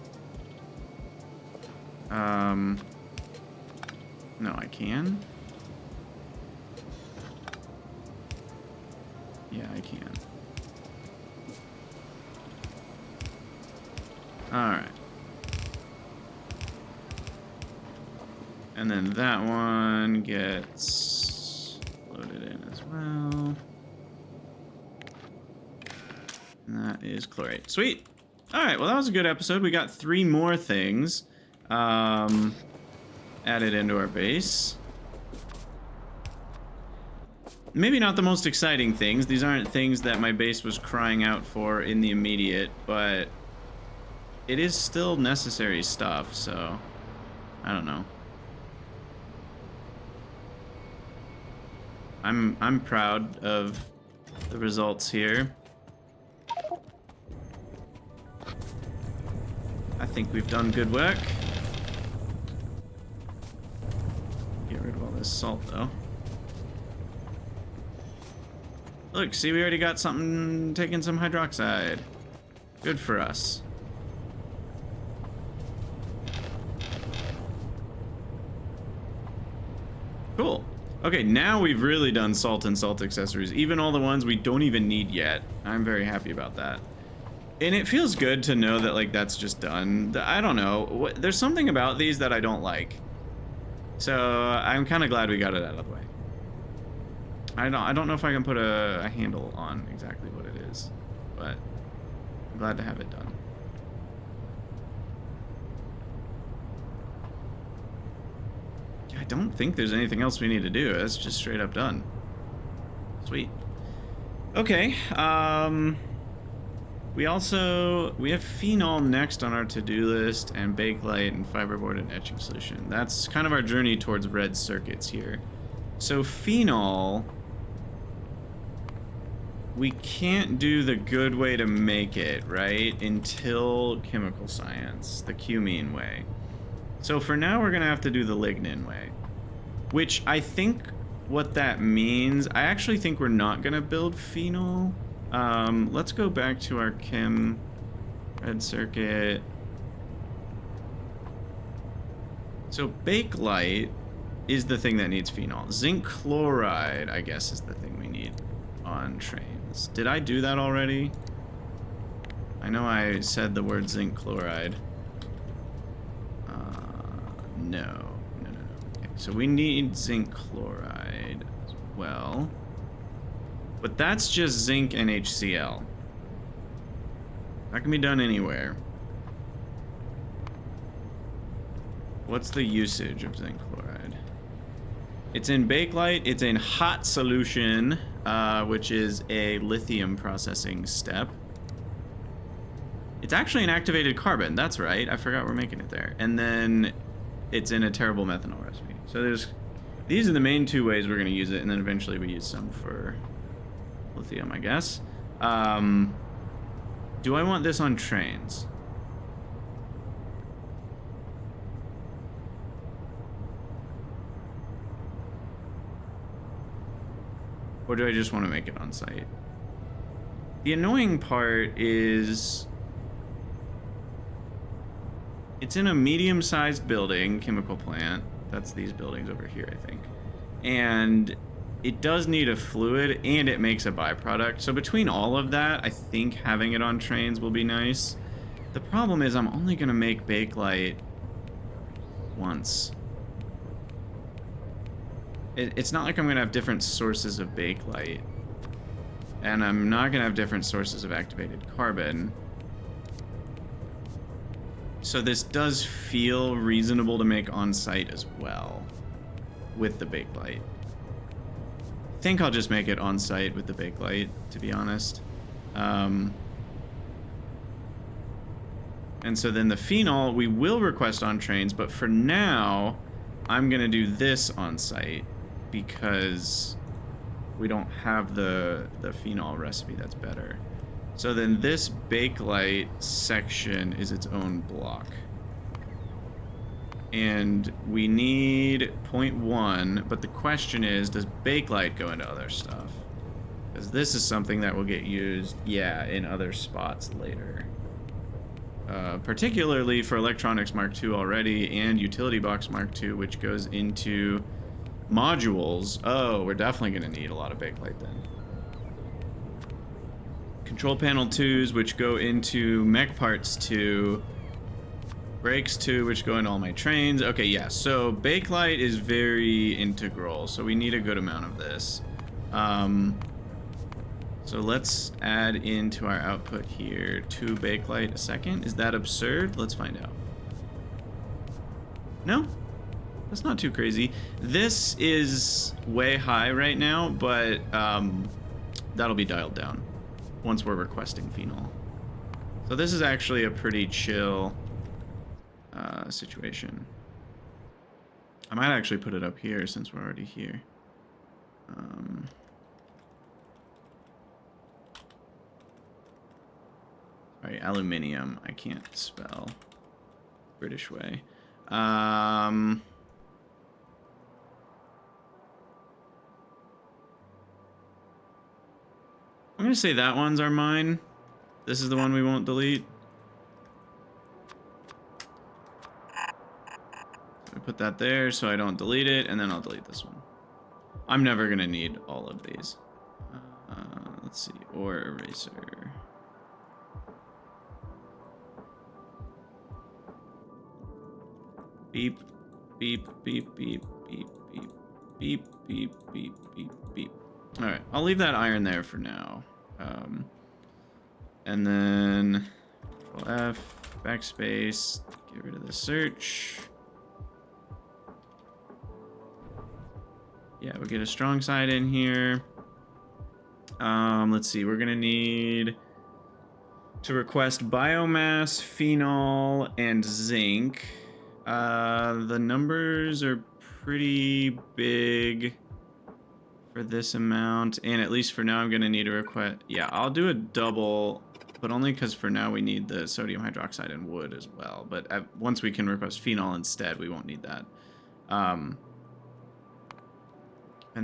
No, I can. Yeah, I can. Alright. And then that one gets loaded in as well. And that is chlorate. Sweet. Alright, well that was a good episode. We got 3 more things added into our base. Maybe not the most exciting things. These aren't things that my base was crying out for in the immediate, but it is still necessary stuff, so I don't know. I'm proud of the results here. I think we've done good work. Get rid of all this salt, though. Look, see, we already got something, taking some hydroxide. Good for us. Cool. Okay, now we've really done salt and salt accessories, even all the ones we don't even need yet. I'm very happy about that. And it feels good to know that, like, that's just done. I don't know. There's something about these that I don't like. So I'm kind of glad we got it out of the way. I don't know if I can put a handle on exactly what it is, but I'm glad to have it done. I don't think there's anything else we need to do. It's just straight up done. Sweet. Okay. We have phenol next on our to-do list, and Bakelite and fiberboard and etching solution. That's kind of our journey towards red circuits here. So phenol, we can't do the good way to make it, right? Until chemical science, the cumene way. So for now, we're gonna have to do the lignin way, which I think what that means, I actually think we're not gonna build phenol. Let's go back to our chem red circuit. So Bakelite is the thing that needs phenol. Zinc chloride, I guess, is the thing we need on trains. Did I do that already? I know I said the word zinc chloride. No. Okay, so we need zinc chloride as well. But that's just zinc and HCl. That can be done anywhere. What's the usage of zinc chloride? It's in Bakelite. It's in hot solution, which is a lithium processing step. It's actually an activated carbon. That's right. I forgot we're making it there. And then it's in a terrible methanol recipe. So these are the main 2 ways we're going to use it, and then eventually we use some for lithium, I guess. Do I want this on trains? Or do I just want to make it on site? The annoying part is it's in a medium-sized building, chemical plant. That's these buildings over here, I think. And it does need a fluid, and it makes a byproduct. So between all of that, I think having it on trains will be nice. The problem is I'm only going to make Bakelite once. It's not like I'm going to have different sources of Bakelite And I'm not gonna have different sources of activated carbon. So this does feel reasonable to make on site as well with the Bakelite. I think I'll just make it on site with the Bakelite, to be honest. And so then the phenol we will request on trains, but for now I'm gonna do this on site because we don't have the phenol recipe that's better. So then this Bakelite section is its own block. And we need 0.1, but the question is, does Bakelite go into other stuff? Because this is something that will get used, yeah, in other spots later. Particularly for Electronics Mark II already, and Utility Box Mark II, which goes into modules. Oh, we're definitely going to need a lot of Bakelite then. Control Panel 2s, which go into Mech Parts 2. Brakes 2, which go into all my trains. Okay, yeah, so Bakelite is very integral, so we need a good amount of this. So let's add into our output here 2 Bakelite a second. Is that absurd? Let's find out. No? That's not too crazy. This is way high right now, but that'll be dialed down once we're requesting phenol. So this is actually a pretty chill situation. I might actually put it up here since we're already here. Sorry, aluminium. I can't spell British way. I'm gonna say that one's our mine. This is the one we won't delete. I put that there so I don't delete it, and then I'll delete this one. I'm never gonna need all of these. Let's see, ore eraser. Beep, beep, beep, beep, beep, beep, beep, beep, beep, beep, beep. All right, I'll leave that iron there for now. And then Control F, backspace, get rid of the search. Yeah, we'll get a strong side in here. Let's see, we're gonna need to request biomass, phenol, and zinc. The numbers are pretty big for this amount, and at least for now I'm gonna need to request, yeah, I'll do a double, but only because for now we need the sodium hydroxide and wood as well, but once we can request phenol instead, we won't need that. And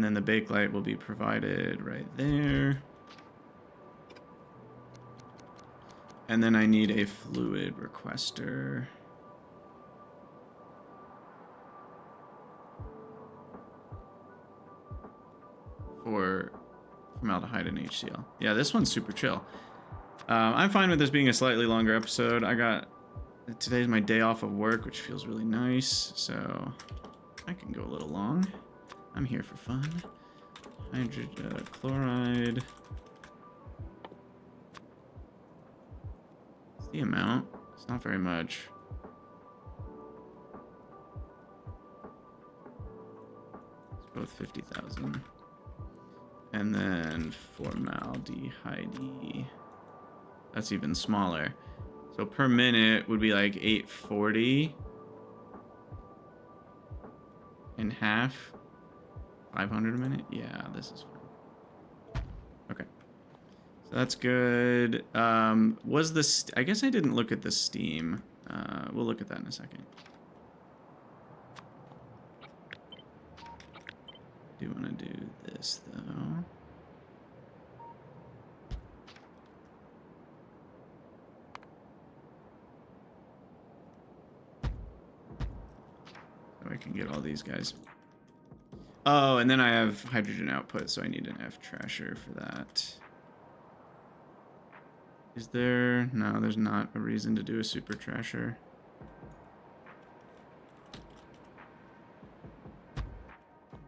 then the Bakelite will be provided right there. And then I need a fluid requester. For formaldehyde and HCl. Yeah, this one's super chill. I'm fine with this being a slightly longer episode. Today's my day off of work, which feels really nice, so I can go a little long. I'm here for fun. Hydrogen chloride. What's the amount? It's not very much. It's both 50,000. And then formaldehyde. That's even smaller. So per minute would be like 840. In half. 500 a minute? Yeah, this is fine. Okay. So that's good. Was this... I guess I didn't look at the steam. We'll look at that in a second. I do want to do this, though. So I can get all these guys. Oh, and then I have hydrogen output, so I need an F trasher for that. Is there... No, there's not a reason to do a super trasher.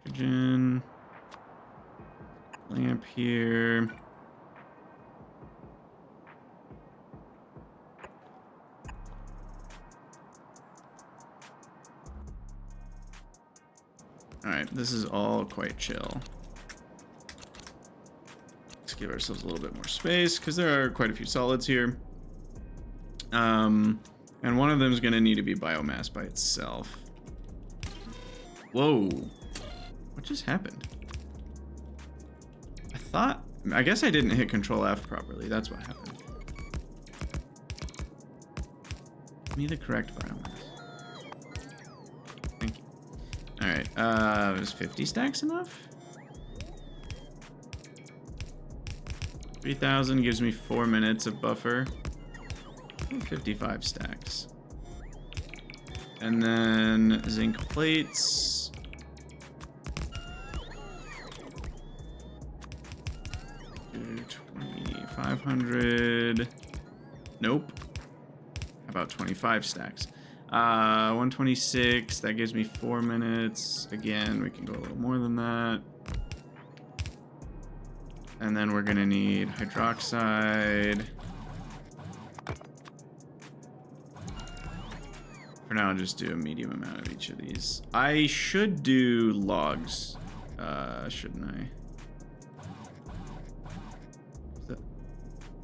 Hydrogen. Lamp here. Alright, this is all quite chill. Let's give ourselves a little bit more space, because there are quite a few solids here. And one of them is going to need to be biomass by itself. Whoa. What just happened? I guess I didn't hit Control F properly. That's what happened. Give me the correct biomass. Thank you. Alright, is 50 stacks enough? 3,000 gives me 4 minutes of buffer. 55 stacks. And then zinc plates. 2,500. Nope. How about 25 stacks? 126. That gives me 4 minutes. Again, we can go a little more than that. And then we're gonna need hydroxide. For now, I'll just do a medium amount of each of these. I should do logs, shouldn't I?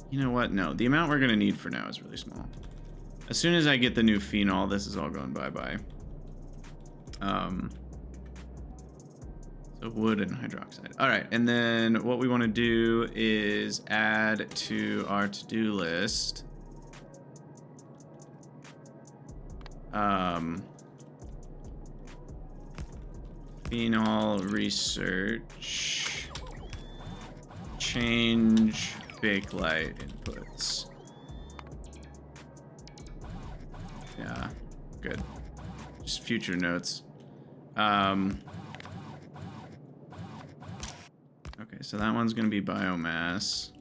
You know what? No, the amount we're gonna need for now is really small. As soon as I get the new phenol, this is all going bye-bye. So wood and hydroxide. All right, and then what we want to do is add to our to-do list. Phenol research. Change Bakelite inputs. Yeah, good. Just future notes. Okay, so that one's gonna be biomass.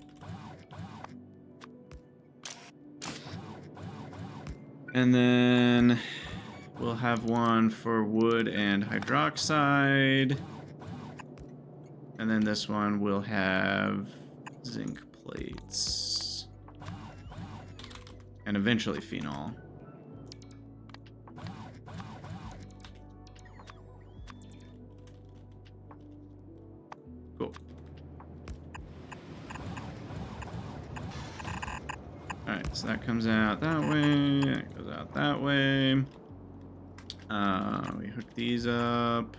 And then we'll have one for wood and hydroxide. And then this one will have zinc plates. And eventually phenol. Cool. Alright, so that comes out that way, that goes out that way. We hook these up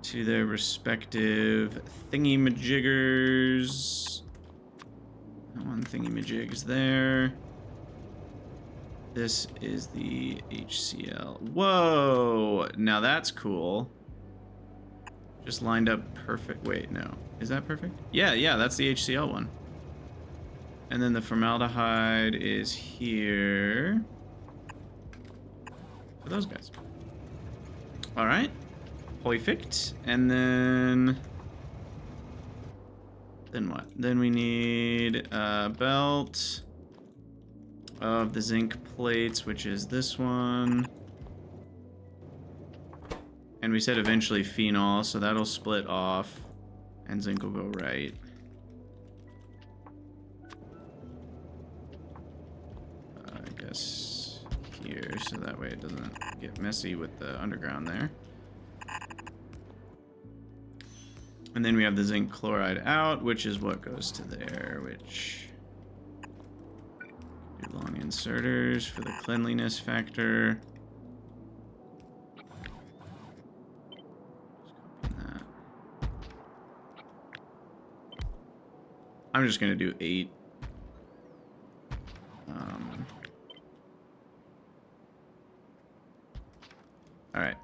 to their respective thingy-majiggers. That one thingy-majig's there. This is the HCl. Whoa! Now that's cool. Just lined up perfect. Wait, no. Is that perfect? Yeah, that's the HCl one. And then the formaldehyde is here. For those guys. All right. Perfect. And then what? Then we need a belt of the zinc plates, which is this one. And we said eventually phenol, so that'll split off and zinc will go right. I guess here, so that way it doesn't get messy with the underground there. And then we have the zinc chloride out, which is what goes to there, which do long inserters for the cleanliness factor. I'm just gonna do 8. All right.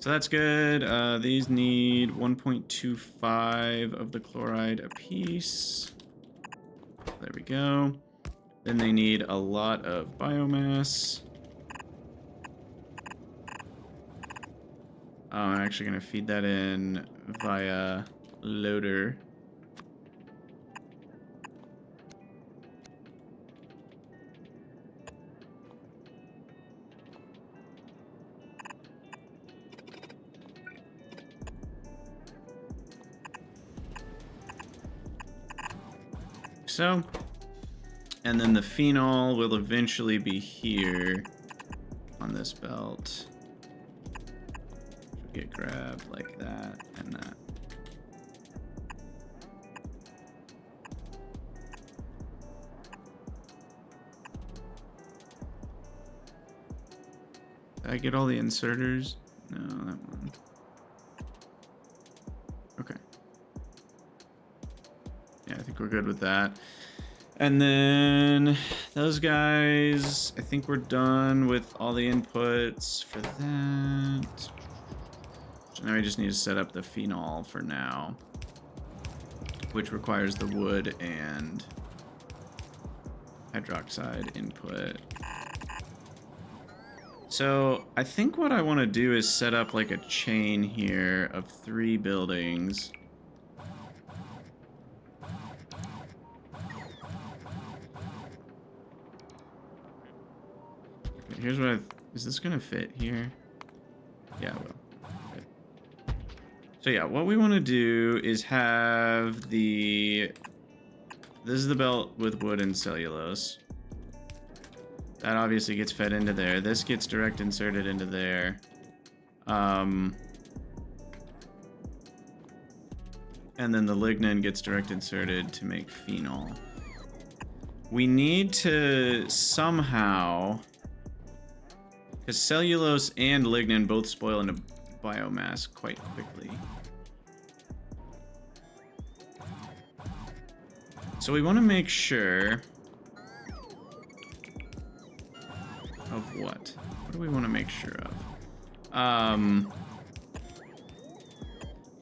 So that's good. These need 1.25 of the chloride apiece. There we go. Then they need a lot of biomass. Oh, I'm actually gonna feed that in via loader. So, and then the phenol will eventually be here on this belt. get grabbed like that and that. Did I get all the inserters? No, that one. Okay. Yeah, I think we're good with that. And then those guys, I think we're done with all the inputs for that. So now we just need to set up the phenol for now, which requires the wood and hydroxide input. So I think what I want to do is set up like a chain here of 3 buildings. Here's what is this gonna fit here? Yeah, it will. Okay. So yeah, what we want to do is have this is the belt with wood and cellulose. That obviously gets fed into there. This gets direct inserted into there. And then the lignin gets direct inserted to make phenol. We need to somehow, because cellulose and lignin both spoil into biomass quite quickly. So we want to make sure of what? What do we want to make sure of? I'm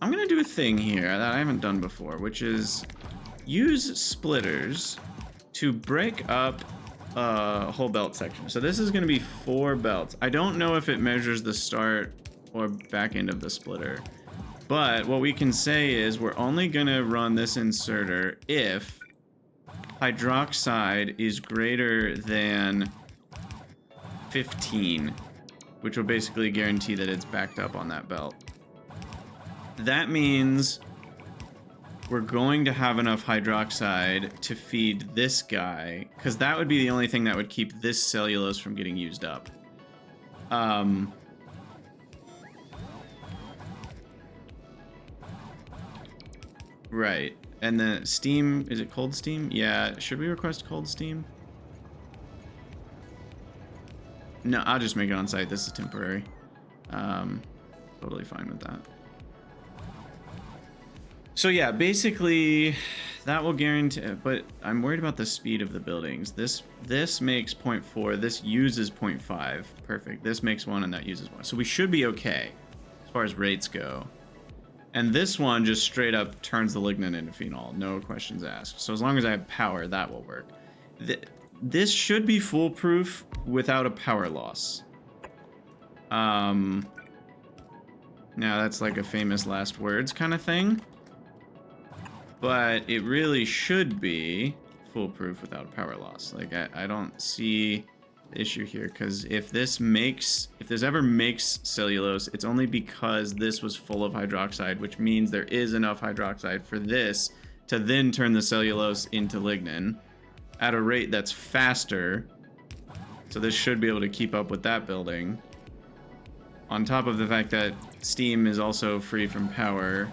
gonna do a thing here that I haven't done before, which is use splitters to break up a whole belt section. So this is gonna be 4 belts. I don't know if it measures the start or back end of the splitter, but what we can say is we're only gonna run this inserter if hydroxide is greater than 15, which will basically guarantee that it's backed up on that belt. That means we're going to have enough hydroxide to feed this guy, because that would be the only thing that would keep this cellulose from getting used up. Right. And the steam, is it cold steam? Yeah, should we request cold steam? No, I'll just make it on site. This is temporary. Totally fine with that. So yeah, basically that will guarantee, but I'm worried about the speed of the buildings. This makes 0.4, this uses 0.5. Perfect. This makes 1 and that uses 1. So we should be okay as far as rates go. And this one just straight up turns the lignin into phenol, no questions asked. So as long as I have power, that will work. This should be foolproof without a power loss. Now that's like a famous last words kind of thing. But it really should be foolproof without a power loss. Like I don't see the issue here, because if this ever makes cellulose, it's only because this was full of hydroxide, which means there is enough hydroxide for this to then turn the cellulose into lignin at a rate that's faster. So this should be able to keep up with that building. On top of the fact that steam is also free from power.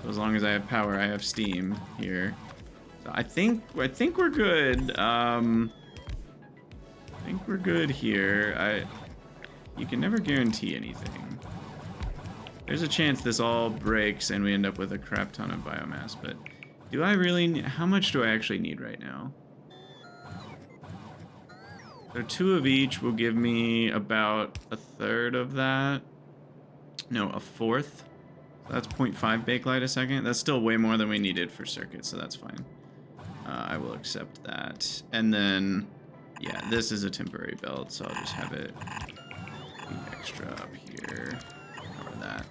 So as long as I have power, I have steam here. So I think we're good. I think we're good here. You can never guarantee anything. There's a chance this all breaks and we end up with a crap ton of biomass, but do I really how much do I actually need right now? So 2 of each will give me about 1/3 of that. No, 1/4. So that's 0.5 Bakelite a second. That's still way more than we needed for circuit, so that's fine. I will accept that. And then, yeah, this is a temporary belt, so I'll just have it be extra up here. Cover that.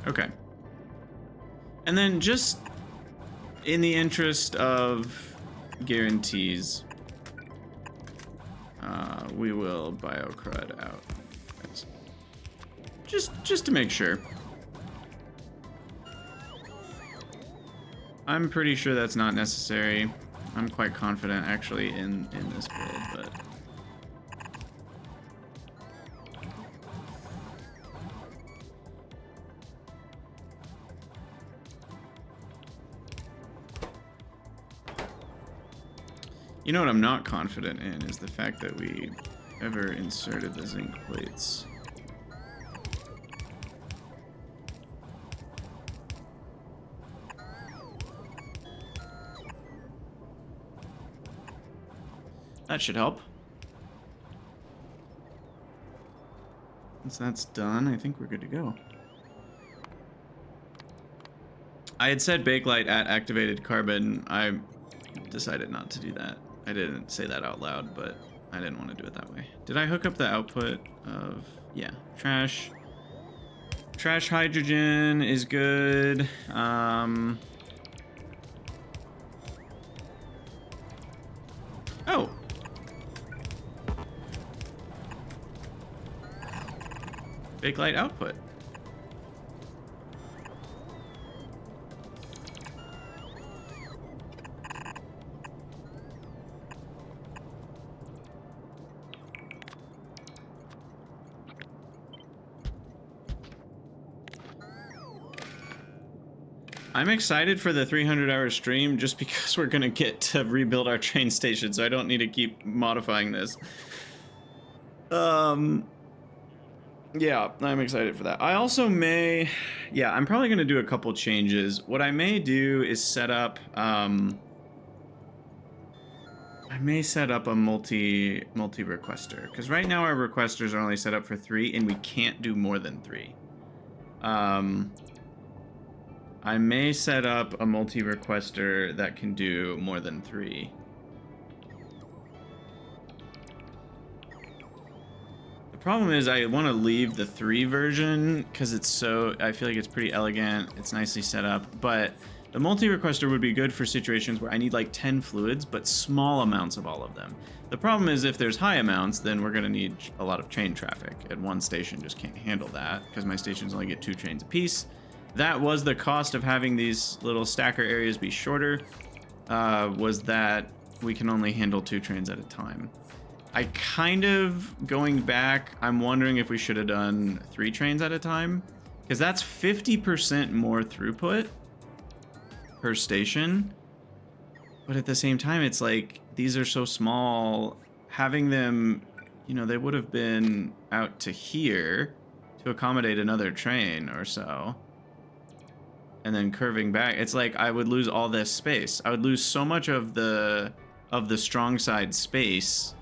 Okay. And then just in the interest of guarantees, we will biocrud out. Just to make sure. I'm pretty sure that's not necessary. I'm quite confident actually in this build, but You know what I'm not confident in is the fact that we ever inserted the zinc plates. That should help. Once that's done, I think we're good to go. I had said Bakelite at activated carbon. I decided not to do that. I didn't say that out loud, but I didn't want to do it that way. Did I hook up the output of... Yeah, trash. Trash hydrogen is good. Oh. Bakelite output. I'm excited for the 300-hour stream just because we're gonna get to rebuild our train station, so I don't need to keep modifying this. Yeah, I'm excited for that. I also may, yeah, I'm probably gonna do a couple changes. What I may do is set up, I may set up a multi requester, because right now our requesters are only set up for 3, and we can't do more than 3. I may set up a multi-requester that can do more than 3. The problem is I want to leave the 3 version because it's so, I feel like it's pretty elegant, it's nicely set up, but the multi-requester would be good for situations where I need like 10 fluids, but small amounts of all of them. The problem is if there's high amounts, then we're going to need a lot of train traffic, and one station just can't handle that because my stations only get 2 trains apiece. That was the cost of having these little stacker areas be shorter, was that we can only handle 2 trains at a time. I kind of, going back, I'm wondering if we should have done 3 trains at a time, because that's 50% more throughput per station. But at the same time, it's like, these are so small, having them, you know, they would have been out to here to accommodate another train or so. And then curving back, it's like I would lose all this space. I would lose so much of the strong side space.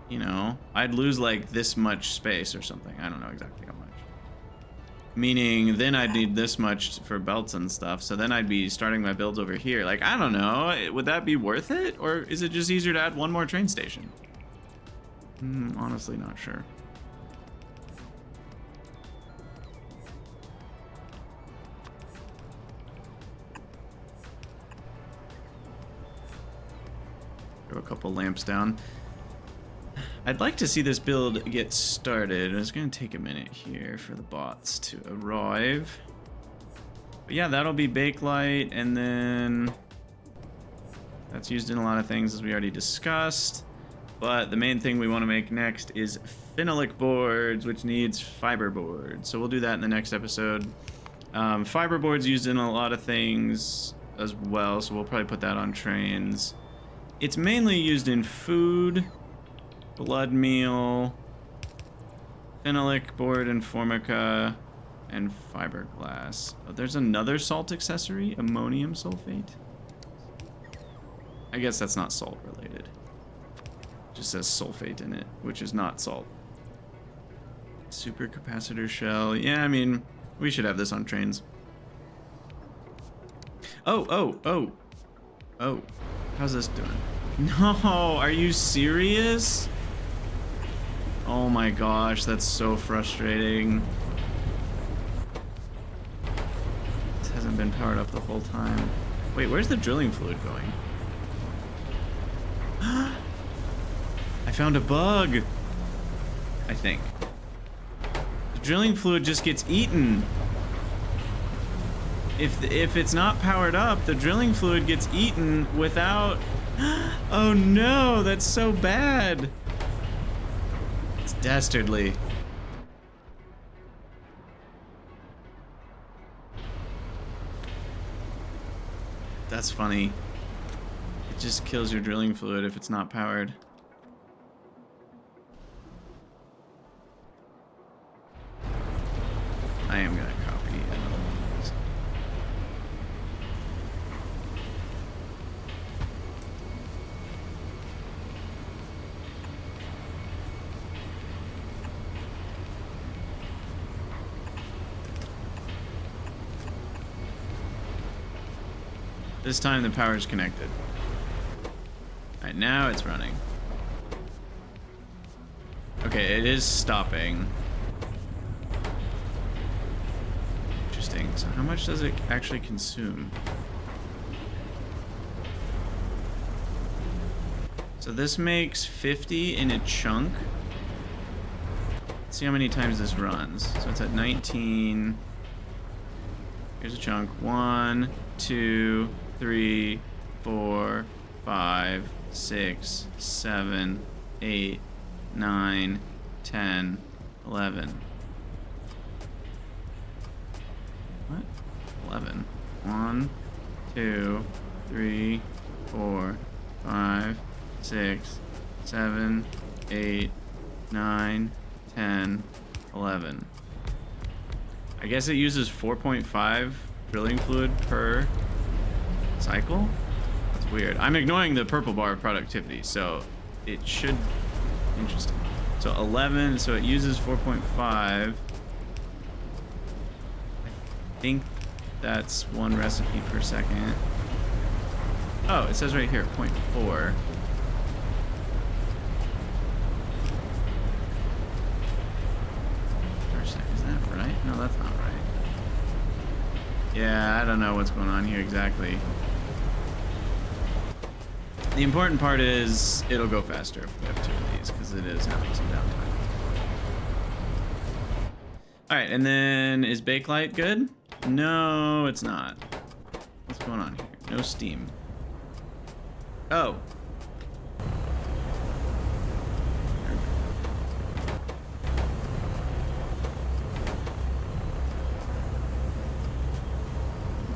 You know, I'd lose like this much space or something. I don't know exactly how much. Meaning then I'd need this much for belts and stuff. So then I'd be starting my builds over here. Like, I don't know. Would that be worth it? Or is it just easier to add 1 more train station? Honestly, not sure. Throw a couple lamps down. I'd like to see this build get started. It's going to take a minute here for the bots to arrive. But yeah, that'll be Bakelite, and then that's used in a lot of things, as we already discussed. But the main thing we want to make next is phenolic boards, which needs fiber boards. So we'll do that in the next episode. Fiber boards used in a lot of things as well, so we'll probably put that on trains. It's mainly used in food, blood meal, phenolic board and formica, and fiberglass. Oh, there's another salt accessory, ammonium sulfate. I guess that's not salt related. It just says sulfate in it, which is not salt. Supercapacitor shell. Yeah, I mean, we should have this on trains. Oh. How's this doing? No, are you serious? Oh my gosh, that's so frustrating. This hasn't been powered up the whole time. Wait, where's the drilling fluid going? I found a bug, I think. The drilling fluid just gets eaten. If it's not powered up, the drilling fluid gets eaten without... Oh no, that's so bad. It's dastardly. That's funny. It just kills your drilling fluid if it's not powered. I am gonna copy another one of these. This time the power is connected. Alright, now it's running. Okay, it is stopping. Interesting. So how much does it actually consume? So this makes 50 in a chunk. Let's see how many times this runs. So it's at 19. Here's a chunk. 1, 2, 3, 4, 5, 6, 7, 8, 9, 10, 11. What? 11. 1, 2, 3, 4, 5, 6, 7, 8, 9, 10, 11. I guess it uses 4.5 drilling fluid per cycle? That's weird. I'm ignoring the purple bar of productivity, so it should... Interesting. So 11, so it uses 4.5. I think that's 1 recipe per second. Oh, it says right here, 0.4. Is that right? No, that's not right. Yeah, I don't know what's going on here exactly. The important part is it'll go faster if we have 2 of these, because it is having some downtime. Alright, and then is Bakelite good? No, it's not. What's going on here? No steam. Oh.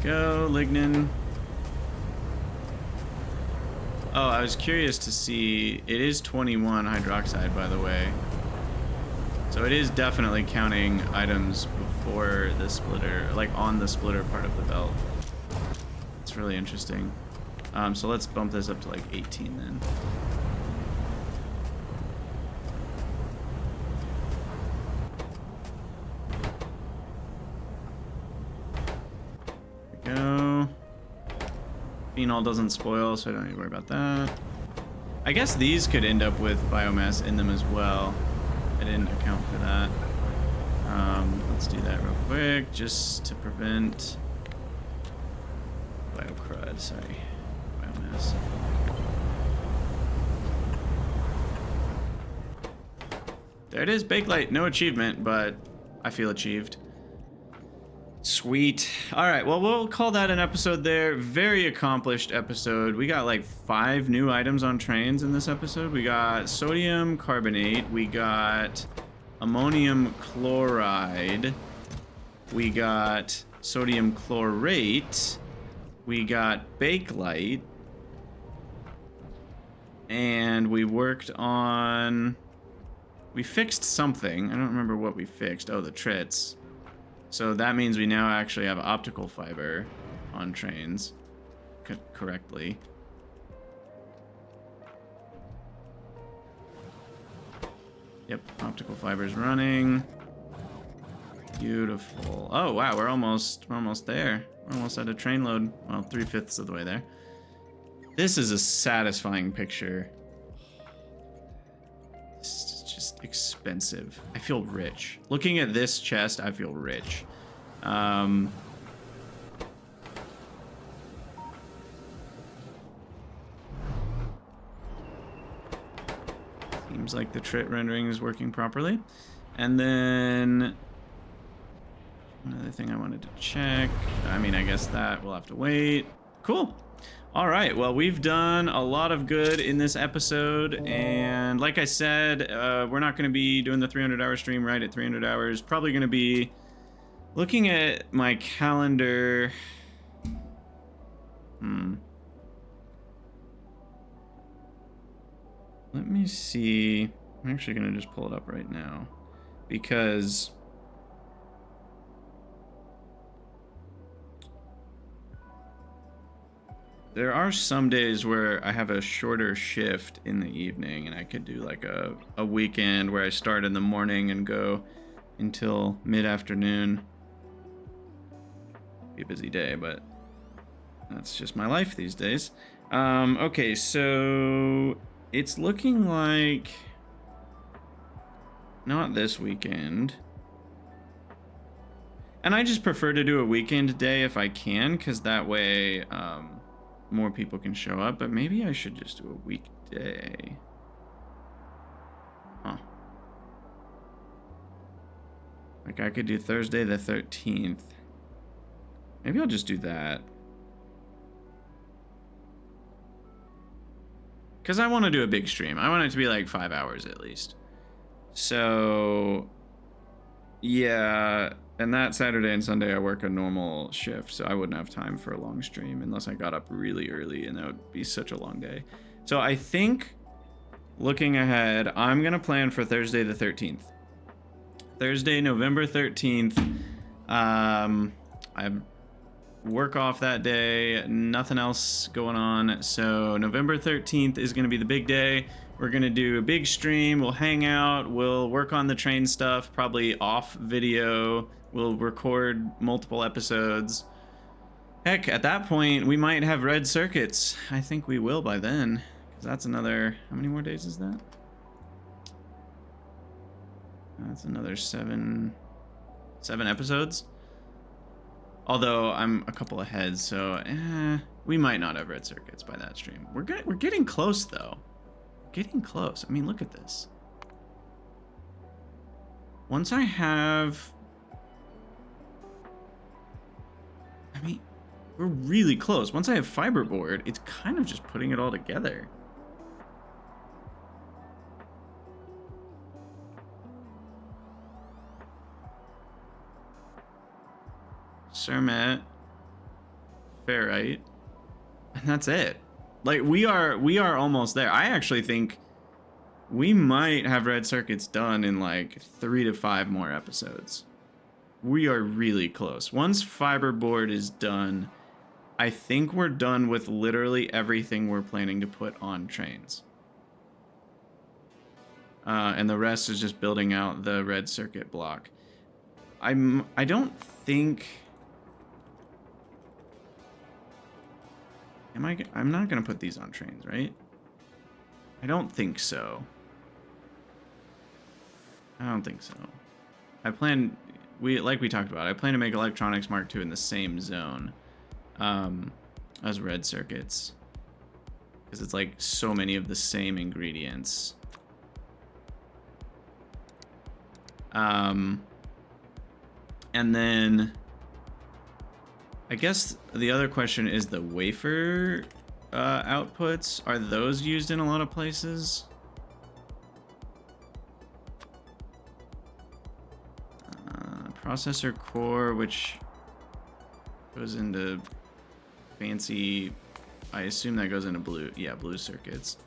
Go, lignin. Oh, I was curious to see. It is 21 hydroxide, by the way. So it is definitely counting items before the splitter, like on the splitter part of the belt. It's really interesting. So let's bump this up to like 18 then. There we go. Phenol doesn't spoil, so I don't need to worry about that. I guess these could end up with biomass in them as well. I didn't account for that. Let's do that real quick, just to prevent biocrud, sorry, biomass. There it is, Bakelite. No achievement, but I feel achieved. Sweet. All right, well, we'll call that an episode there. Very accomplished episode. We got like 5 new items on trains in this episode. We got sodium carbonate. We got ammonium chloride. We got sodium chlorate. We got Bakelite. And we worked on... We fixed something. I don't remember what we fixed. Oh, the trits. So that means we now actually have optical fiber on trains correctly. Yep, optical fiber's running. Beautiful. Oh wow, we're almost there. We're almost at a train load. Well, 3/5 of the way there. This is a satisfying picture. It's just expensive. I feel rich. Looking at this chest, I feel rich. Seems like the trit rendering is working properly. And then another thing I wanted to check. I mean, I guess that we'll have to wait. Cool. All right, well, we've done a lot of good in this episode, and like I said, we're not going to be doing the 300-hour stream right at 300 hours. Probably going to be looking at my calendar. Let me see. I'm actually going to just pull it up right now because there are some days where I have a shorter shift in the evening, and I could do like a weekend where I start in the morning and go until mid-afternoon. Be a busy day, but that's just my life these days. Okay, so it's looking like not this weekend. And I just prefer to do a weekend day if I can, because that way more people can show up. But maybe I should just do a weekday. Huh. Like I could do Thursday the 13th. Maybe I'll just do that. Because I want to do a big stream. I want it to be like 5 hours at least. So, yeah. And that Saturday and Sunday I work a normal shift, so I wouldn't have time for a long stream unless I got up really early, and that would be such a long day. So I think, looking ahead, I'm going to plan for Thursday the 13th. Thursday, November 13th. I work off that day, nothing else going on. So November 13th is going to be the big day. We're going to do a big stream. We'll hang out. We'll work on the train stuff, probably off video. We'll record multiple episodes. Heck, at that point, we might have red circuits. I think we will by then. Because that's another... How many more days is that? That's another seven episodes. Although I'm a couple ahead, so we might not have red circuits by that stream. We're getting close, though. Getting close. I mean, look at this. Once I have... I mean, we're really close. Once I have fiberboard, it's kind of just putting it all together. Cermet, ferrite, and that's it. Like we are almost there. I actually think we might have red circuits done in like 3 to 5 more episodes. We are really close. Once fiberboard is done, I think we're done with literally everything we're planning to put on trains. And the rest is just building out the red circuit block. I don't think... I'm not gonna put these on trains, right? I don't think so. I don't think so. I plan, like we talked about, I plan to make Electronics Mark II in the same zone as red circuits, because it's like so many of the same ingredients. And then I guess the other question is the wafer outputs. Are those used in a lot of places? Processor core, which goes into fancy, I assume that goes into blue, yeah, blue circuits.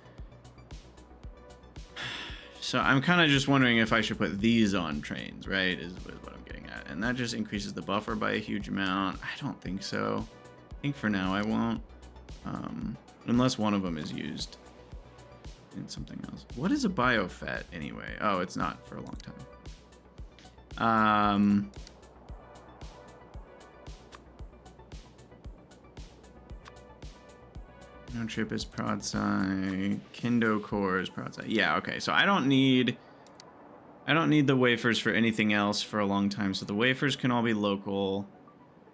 So I'm kind of just wondering if I should put these on trains, right, is what I'm getting at. And that just increases the buffer by a huge amount. I don't think so. I think for now I won't. Unless one of them is used in something else. What is a biofet anyway? Oh, it's not for a long time. No chip is prodside. Kendo core is prodside. Yeah, okay. So I don't need the wafers for anything else for a long time. So the wafers can all be local.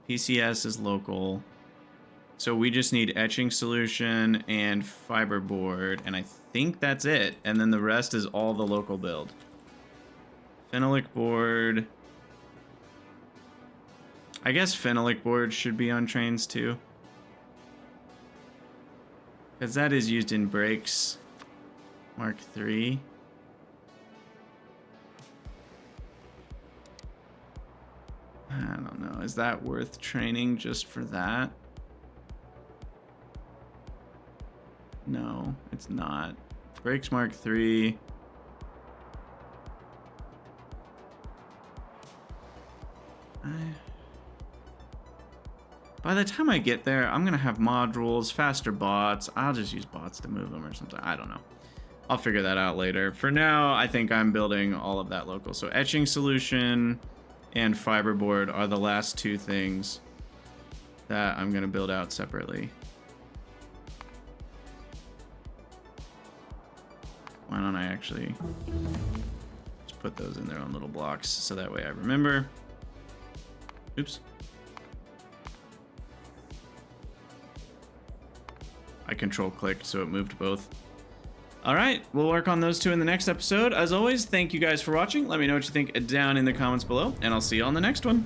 PCS is local. So we just need etching solution and fiberboard, and I think that's it. And then the rest is all the local build. Phenolic board. I guess phenolic board should be on trains too, because that is used in brakes. Mark III. I don't know. Is that worth training just for that? No, it's not. Brakes Mark III. By the time I get there, I'm gonna have modules, faster bots. I'll just use bots to move them or something. I don't know. I'll figure that out later. For now, I think I'm building all of that local. So etching solution and fiberboard are the last two things that I'm gonna build out separately. Why don't I actually just put those in their own little blocks so that way I remember. Oops. I control clicked, so it moved both. All right, we'll work on those two in the next episode. As always, thank you guys for watching. Let me know what you think down in the comments below, and I'll see you on the next one.